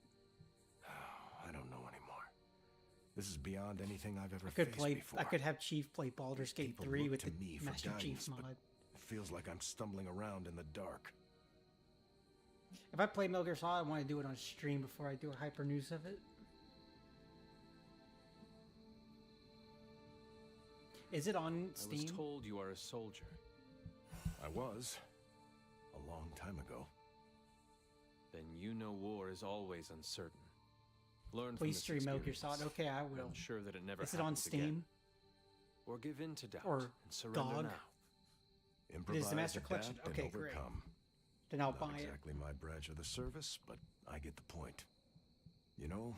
Speaker 17: I don't know anymore. This is beyond anything I've ever
Speaker 1: I could
Speaker 17: faced
Speaker 1: play.
Speaker 17: before.
Speaker 1: I could have Chief play Baldur's Gate
Speaker 17: People
Speaker 1: 3
Speaker 17: look
Speaker 1: with
Speaker 17: to
Speaker 1: the
Speaker 17: me for
Speaker 1: Master Chief
Speaker 17: guidance, but
Speaker 1: mod.
Speaker 17: it feels like I'm stumbling around in the dark.
Speaker 1: If I play Metal Gear Solid, I want to do it on stream before I do a hyper news of it. Is it on Steam?
Speaker 6: I was told you are a soldier.
Speaker 17: I was. A long time ago.
Speaker 6: Then you know war is always uncertain. Learn from
Speaker 1: Please
Speaker 6: this
Speaker 1: stream Metal Gear
Speaker 6: experience.
Speaker 1: Solid. Okay, I will.
Speaker 6: Ensure that it never
Speaker 1: Is it on
Speaker 6: happens
Speaker 1: Steam?
Speaker 6: again. Or give in to doubt
Speaker 1: Or
Speaker 6: and surrender
Speaker 1: GOG?
Speaker 6: now.
Speaker 1: It
Speaker 17: Improvise,
Speaker 1: is the Master
Speaker 17: adapt,
Speaker 1: Collection.
Speaker 17: and
Speaker 1: Okay, great.
Speaker 17: overcome.
Speaker 1: Then I'll
Speaker 17: Not
Speaker 1: buy it.
Speaker 17: exactly my branch of the service, but I get the point. You know,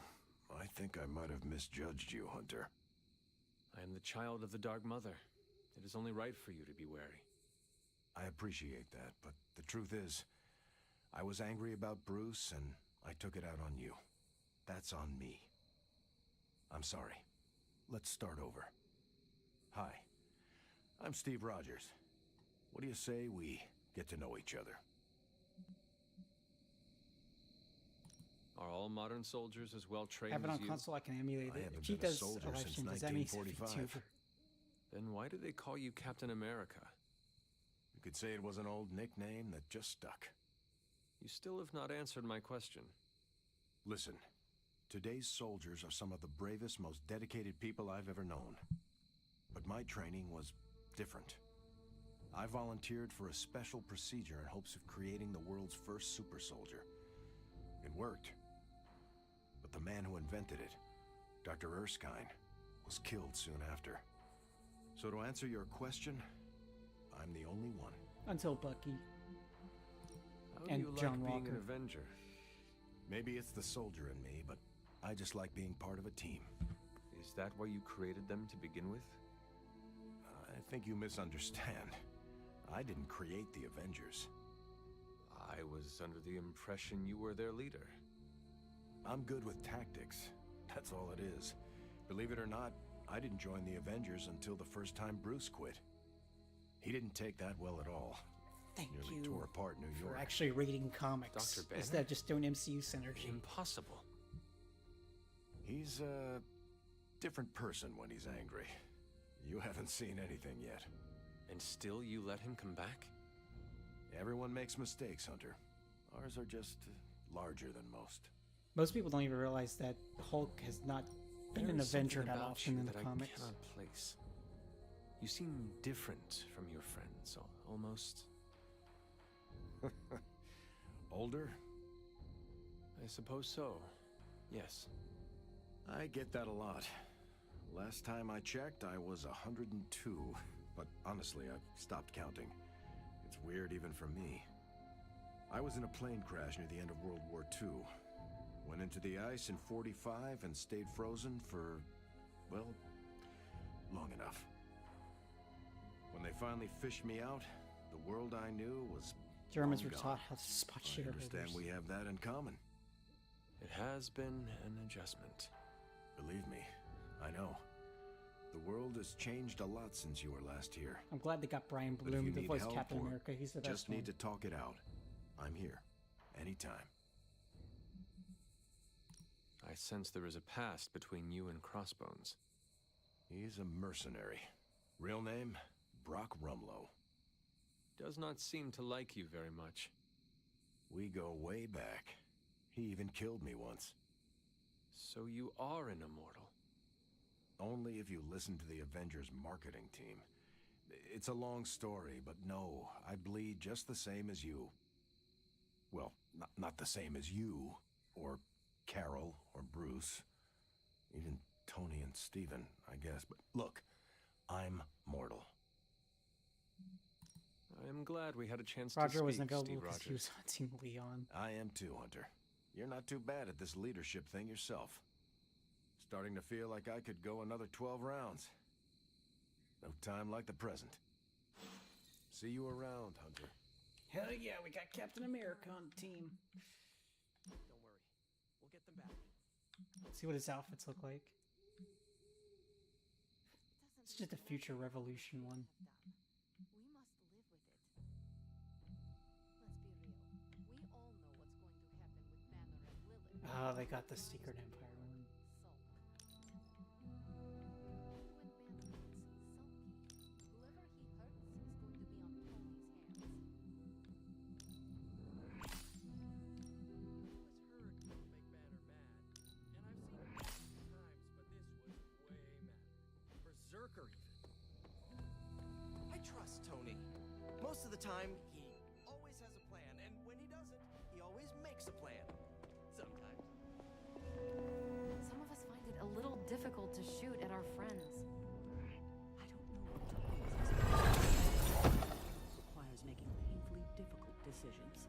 Speaker 17: I think I might have misjudged you, Hunter.
Speaker 6: I am the child of the Dark Mother. It is only right for you to be wary.
Speaker 17: I appreciate that, but the truth is, I was angry about Bruce, and I took it out on you. That's on me. I'm sorry. Let's start over. Hi, I'm Steve Rogers. What do you say we get to know each other?
Speaker 6: Are all modern soldiers as well trained
Speaker 1: Have it
Speaker 6: as
Speaker 1: on
Speaker 6: you?
Speaker 1: console, I can emulate
Speaker 17: I
Speaker 1: it.
Speaker 17: haven't
Speaker 1: If she
Speaker 17: been a
Speaker 1: does
Speaker 17: soldier
Speaker 1: a live
Speaker 17: since
Speaker 1: stream, does that mean she's a
Speaker 17: 1945.
Speaker 1: VTuber?
Speaker 6: Then why do they call you Captain America?
Speaker 17: You could say it was an old nickname that just stuck.
Speaker 6: You still have not answered my question.
Speaker 17: Listen, today's soldiers are some of the bravest, most dedicated people I've ever known. But my training was different. I volunteered for a special procedure in hopes of creating the world's first super soldier. It worked. But the man who invented it, Dr. Erskine, was killed soon after. So to answer your question, I'm the only one.
Speaker 1: Until Bucky.
Speaker 6: How
Speaker 1: And
Speaker 6: do you
Speaker 1: John
Speaker 6: like being
Speaker 1: Walker.
Speaker 6: an Avenger?
Speaker 17: Maybe it's the soldier in me, but I just like being part of a team.
Speaker 6: Is that why you created them to begin with?
Speaker 17: I think you misunderstand. I didn't create the Avengers.
Speaker 6: I was under the impression you were their leader.
Speaker 17: I'm good with tactics. That's all it is. Believe it or not, I didn't join the Avengers until the first time Bruce quit. He didn't take that well at all.
Speaker 1: Thank
Speaker 17: Nearly
Speaker 1: you
Speaker 17: tore apart New
Speaker 1: for
Speaker 17: York.
Speaker 1: actually reading comics
Speaker 6: Dr. Banner?
Speaker 1: instead of just doing MCU synergy.
Speaker 6: Impossible.
Speaker 17: He's a different person when he's angry. You haven't seen anything yet.
Speaker 6: And still you let him come back?
Speaker 17: Everyone makes mistakes, Hunter. Ours are just larger than most.
Speaker 1: Most people don't even realize that Hulk has not been
Speaker 6: There
Speaker 1: an
Speaker 6: is
Speaker 1: Avenger
Speaker 6: something
Speaker 1: that
Speaker 6: about
Speaker 1: often
Speaker 6: you
Speaker 1: in the
Speaker 6: that
Speaker 1: comics.
Speaker 6: I cannot place. You seem different from your friends, almost.
Speaker 17: Older?
Speaker 6: I suppose so. Yes.
Speaker 17: I get that a lot. Last time I checked, I was 102. But honestly, I've stopped counting. It's weird even for me. I was in a plane crash near the end of World War II. Went into the ice in '45 and stayed frozen for, well, long enough. When they finally fished me out, the world I knew was
Speaker 1: Germans
Speaker 17: long
Speaker 1: were
Speaker 17: gone.
Speaker 1: taught how to spot
Speaker 17: I
Speaker 1: shareholders.
Speaker 17: understand we have that in common.
Speaker 6: It has been an adjustment.
Speaker 17: Believe me, I know. The world has changed a lot since you were last here.
Speaker 1: I'm glad they got Brian
Speaker 17: But if you
Speaker 1: Bloom to
Speaker 17: need
Speaker 1: voice
Speaker 17: help
Speaker 1: Captain
Speaker 17: or
Speaker 1: America. He's the best
Speaker 17: just
Speaker 1: one.
Speaker 17: need to talk it out, I'm here. Anytime.
Speaker 6: sense there is a past between you and Crossbones.
Speaker 17: He's a mercenary. Real name, Brock Rumlow.
Speaker 6: Does not seem to like you very much.
Speaker 17: We go way back. He even killed me once.
Speaker 6: So you are an immortal?
Speaker 17: Only if you listen to the Avengers marketing team. It's a long story, but no, I bleed just the same as you. Well, not the same as you, or Carol, or Bruce. Even Tony and Steven, I guess. But look, I'm mortal.
Speaker 6: I am glad we had a chance
Speaker 1: Roger
Speaker 6: to speak,
Speaker 1: wasn't available
Speaker 6: Steve
Speaker 1: because
Speaker 6: Rogers.
Speaker 1: he was hunting Leon.
Speaker 17: I am too, Hunter. You're not too bad at this leadership thing yourself. Starting to feel like I could go another 12 rounds. No time like the present. See you around, Hunter.
Speaker 1: Hell yeah, we got Captain America on the team.
Speaker 20: Don't worry. We'll get them back.
Speaker 1: See what his outfits look like. It's just a future revolution one.
Speaker 5: We must live with it. Let's be real. We all know what's going to happen with Banner and Lilith.
Speaker 1: Oh, they got the Secret Empire one.
Speaker 20: Berserker even. I trust Tony. Most of the time, he always has a plan, and when he doesn't, he always makes a plan. Sometimes.
Speaker 15: Some of us find it a little difficult to shoot at our friends.
Speaker 2: I don't know what to do. Requires making painfully difficult decisions.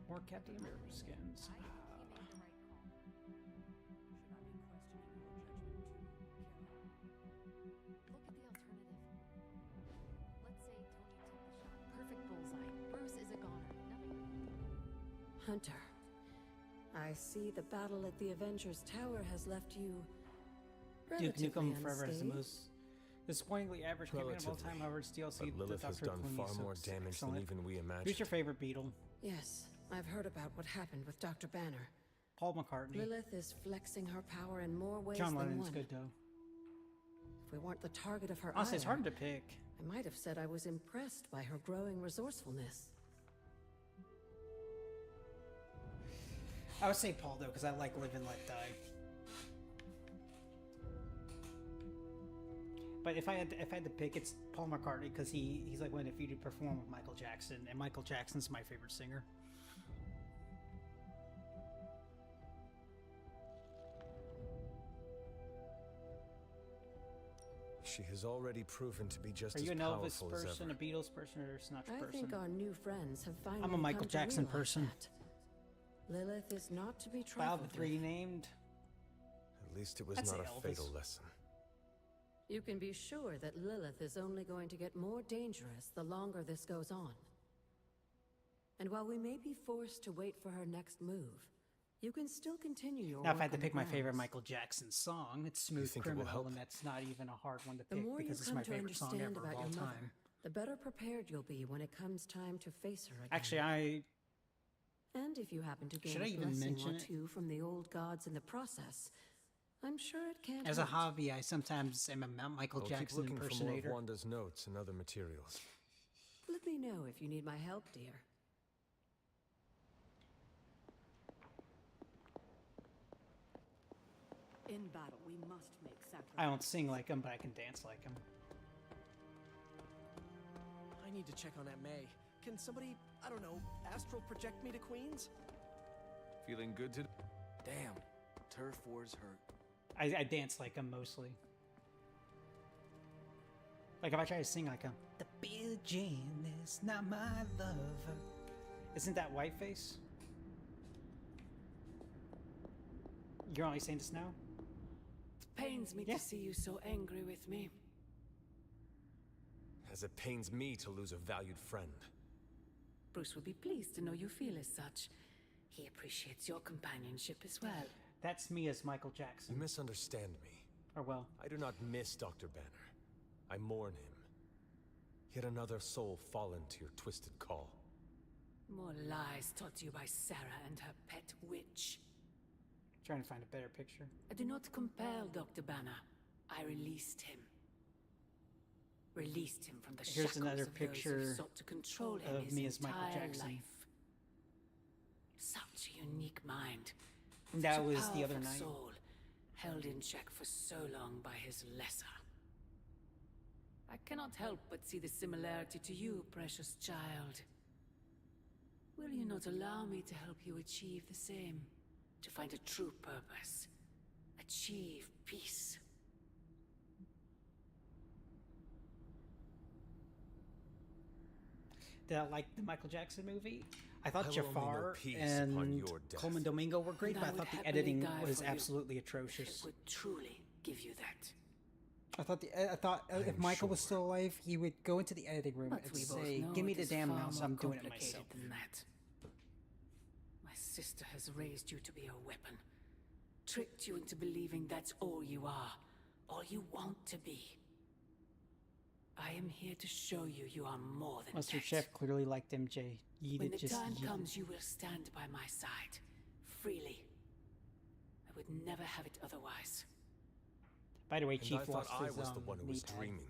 Speaker 1: More Captain America skins.
Speaker 15: Look at the alternative. Let's say Tony took the shot. Perfect bullseye. Bruce is a goner. Nothing.
Speaker 21: Hunter, I see the battle at the Avengers Tower has left you
Speaker 1: Duke
Speaker 21: relatively
Speaker 1: Nukem Forever has the
Speaker 21: unscathed.
Speaker 1: most disappointingly average campaign of all time. However, it's DLC.
Speaker 6: But Lilith has
Speaker 1: Dr.
Speaker 6: done
Speaker 1: Clooney,
Speaker 6: far
Speaker 1: so
Speaker 6: more
Speaker 1: it's
Speaker 6: damage
Speaker 1: excellent.
Speaker 6: than even we imagined.
Speaker 1: Who's your favorite Beetle?
Speaker 21: Yes, I've heard about what happened with Dr. Banner.
Speaker 1: Paul McCartney.
Speaker 21: Lilith is flexing her power in more ways
Speaker 1: John
Speaker 21: than
Speaker 1: Lennon's
Speaker 21: one.
Speaker 1: good though.
Speaker 21: If we weren't the target of her
Speaker 1: Honestly, it's
Speaker 21: ire,
Speaker 1: hard to pick.
Speaker 21: I might have said I was impressed by her growing resourcefulness.
Speaker 1: I would say Paul though, because I like Live and Let Die. But if I had to pick, it's Paul McCartney because he's like one of the few to perform with Michael Jackson, and Michael Jackson's my favorite singer.
Speaker 6: She has already proven to be just
Speaker 1: Are
Speaker 6: as
Speaker 1: you an Elvis
Speaker 6: powerful as
Speaker 1: person,
Speaker 6: ever.
Speaker 1: a Beatles person, or a Sinatra
Speaker 21: I
Speaker 1: person?
Speaker 21: think our new friends have finally
Speaker 1: I'm a Michael
Speaker 21: come to
Speaker 1: Jackson
Speaker 21: realize
Speaker 1: person.
Speaker 21: that. Lilith is not to be
Speaker 1: Out of
Speaker 21: trifled
Speaker 1: the three
Speaker 21: with.
Speaker 1: named,
Speaker 6: At least it was
Speaker 1: I'd
Speaker 6: not
Speaker 1: say
Speaker 6: a
Speaker 1: Elvis.
Speaker 6: fatal lesson.
Speaker 21: You can be sure that Lilith is only going to get more dangerous the longer this goes on. And while we may be forced to wait for her next move, you can still continue your
Speaker 1: now if I
Speaker 21: work
Speaker 1: had to
Speaker 21: on the
Speaker 1: pick my favorite
Speaker 21: grounds.
Speaker 1: Michael Jackson song, it's "Smooth
Speaker 6: think it will
Speaker 1: Criminal,"
Speaker 6: help?
Speaker 1: and that's not even a hard one to
Speaker 21: The
Speaker 1: pick
Speaker 21: more you
Speaker 1: because it's
Speaker 21: come
Speaker 1: my
Speaker 21: to
Speaker 1: favorite song
Speaker 21: understand
Speaker 1: ever
Speaker 21: about
Speaker 1: of all
Speaker 21: your
Speaker 1: time.
Speaker 21: mother, the better prepared you'll be when it comes time to face her again.
Speaker 1: Actually,
Speaker 21: And if you happen to gain
Speaker 1: Should I
Speaker 21: a
Speaker 1: even
Speaker 21: blessing
Speaker 1: mention
Speaker 21: or
Speaker 1: it?
Speaker 21: two from the old gods in the process, I'm sure it can't
Speaker 1: as a
Speaker 21: hurt.
Speaker 1: hobby, I sometimes am a Michael
Speaker 6: I'll
Speaker 1: Jackson
Speaker 6: keep looking for more
Speaker 1: impersonator.
Speaker 6: of Wanda's notes and other materials.
Speaker 21: Let me know if you need my help, dear.
Speaker 2: In battle, we must make sacrifices.
Speaker 1: I don't sing like him, but I can dance like him.
Speaker 20: I need to check on Aunt May. Can somebody, I don't know, astral project me to Queens?
Speaker 6: Feeling good today?
Speaker 20: Damn, turf wars hurt.
Speaker 1: I dance like him mostly. Like if I try to sing like him, the Bill Jean is not my lover. Isn't that Whiteface? You're only saying this now?
Speaker 21: It pains me to see you so angry with me.
Speaker 6: As it pains me to lose a valued friend.
Speaker 21: Bruce will be pleased to know you feel as such. He appreciates your companionship as well.
Speaker 1: That's me as Michael Jackson.
Speaker 6: You misunderstand me.
Speaker 1: Or well.
Speaker 6: I do not miss Dr. Banner. I mourn him. Yet another soul fallen to your twisted call.
Speaker 21: More lies taught you by Sarah and her pet witch.
Speaker 1: Trying to find a better picture.
Speaker 21: I do not compel Dr. Banner. I released him. Released him from the
Speaker 1: Here's
Speaker 21: shackles
Speaker 1: another
Speaker 21: of those
Speaker 1: picture
Speaker 21: who sought to control him
Speaker 1: of
Speaker 21: his
Speaker 1: me as Michael
Speaker 21: entire
Speaker 1: Jackson.
Speaker 21: life. Such a unique mind.
Speaker 1: That
Speaker 21: Such a
Speaker 1: was the other
Speaker 21: powerful
Speaker 1: night.
Speaker 21: soul, held in check for so long by his lesser. I cannot help but see the similarity to you, precious child. Will you not allow me to help you achieve the same? To find a true purpose. Achieve peace.
Speaker 1: Did I like the Michael Jackson movie? I thought
Speaker 6: I will only know
Speaker 1: Jafar
Speaker 6: peace upon
Speaker 1: and
Speaker 6: your death.
Speaker 1: Coleman Domingo were great,
Speaker 21: And
Speaker 1: but
Speaker 21: I
Speaker 1: I
Speaker 21: would
Speaker 1: thought the
Speaker 21: happily
Speaker 1: editing
Speaker 21: die
Speaker 1: was
Speaker 21: for you.
Speaker 1: absolutely
Speaker 21: If
Speaker 1: atrocious.
Speaker 21: it would truly give you that.
Speaker 1: I thought if Michael was still alive, he would go into the editing room
Speaker 21: But
Speaker 1: and
Speaker 21: we both
Speaker 1: say,
Speaker 21: know
Speaker 1: "Give me
Speaker 21: it
Speaker 1: the
Speaker 21: is
Speaker 1: damn
Speaker 21: far
Speaker 1: mouse.
Speaker 21: more
Speaker 1: I'm doing it
Speaker 21: complicated
Speaker 1: myself."
Speaker 21: than that. My sister has raised you to be a weapon. Tricked you into believing that's all you are. All you want to be. I am here to show you you are more than
Speaker 1: Mustard
Speaker 21: that.
Speaker 1: Chef clearly liked MJ.
Speaker 21: When the
Speaker 1: Just
Speaker 21: time
Speaker 1: yeeted.
Speaker 21: comes, you will stand by my side. Freely. I would never have it otherwise.
Speaker 1: By the way,
Speaker 6: And
Speaker 1: Chief
Speaker 6: I thought
Speaker 1: lost
Speaker 6: I
Speaker 1: his
Speaker 6: was the one who was
Speaker 1: knee pad.
Speaker 6: dreaming.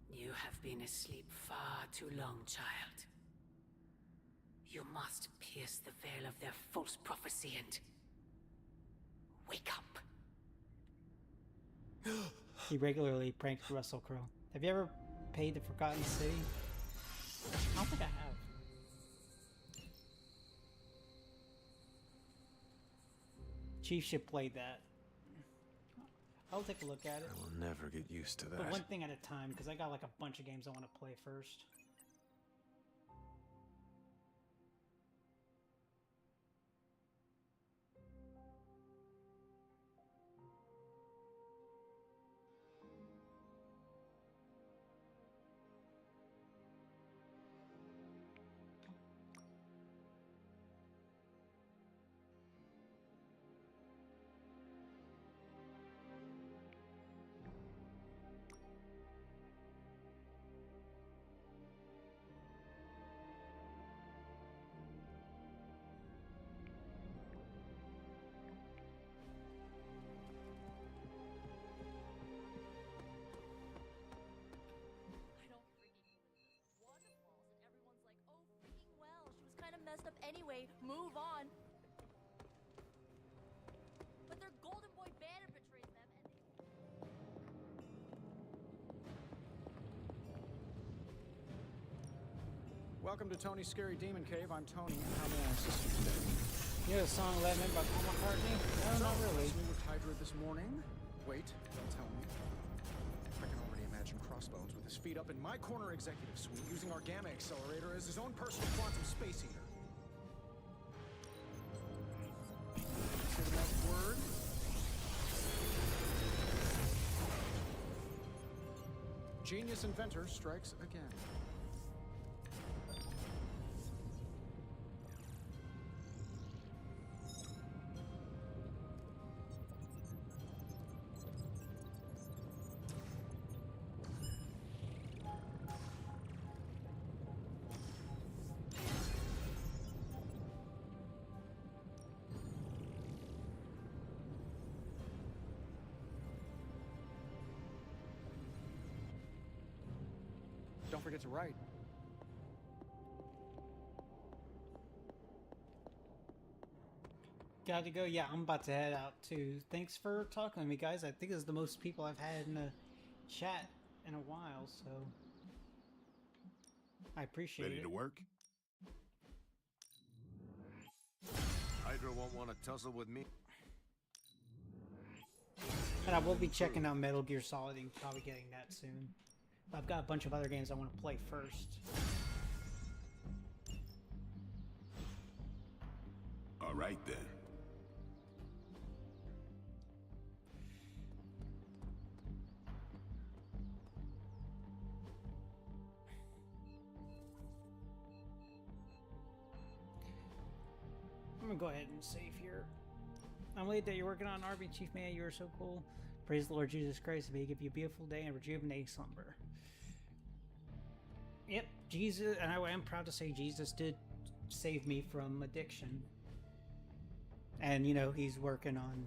Speaker 21: You have been asleep far too long, child. You must pierce the veil of their false prophecy and wake up.
Speaker 1: He regularly pranked Russell Crowe. Have you ever paid the Forgotten City? I don't think I have. Chief should play that. I'll take a look at it.
Speaker 6: I will never get used to that.
Speaker 1: But one thing at a time, because I got like a bunch of games I want to play first.
Speaker 9: Kind of messed up anyway. Move on. But their Golden Boy banner betrays them, and
Speaker 12: Welcome to Tony's Scary Demon Cave. I'm Tony. How may I assist you today?
Speaker 1: You know the song "Let Me" by Paul McCartney? No, not really.
Speaker 12: Flew with Hydra this morning. Wait, don't tell me. I can already imagine Crossbones with his feet up in my corner executive suite, using our Gamma Accelerator as his own personal quantum space heater. Say the next word. Genius inventor strikes again. Don't forget to write.
Speaker 1: Got to go. Yeah, I'm about to head out too. Thanks for talking to me, guys. I think this is the most people I've had in a chat in a while, so I appreciate
Speaker 16: Ready
Speaker 1: it.
Speaker 16: to work?
Speaker 19: Hydra won't want to tussle with me.
Speaker 1: And I will be checking out Metal Gear Solid and probably getting that soon. I've got a bunch of other games I want to play first.
Speaker 16: All right then.
Speaker 1: I'm gonna go ahead and save here. I'm late that you're working on RB Chief Man. You are so cool. Praise the Lord Jesus Christ. May He give you a beautiful day and rejuvenating slumber. Yep, Jesus, and I am proud to say Jesus did save me from addiction. And, you know, he's working on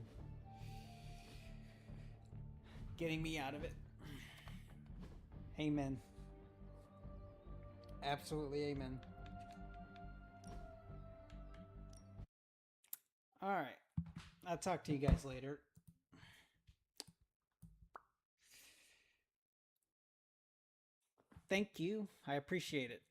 Speaker 1: getting me out of it. Amen. Absolutely amen. Alright. I'll talk to you guys later. Thank you. I appreciate it.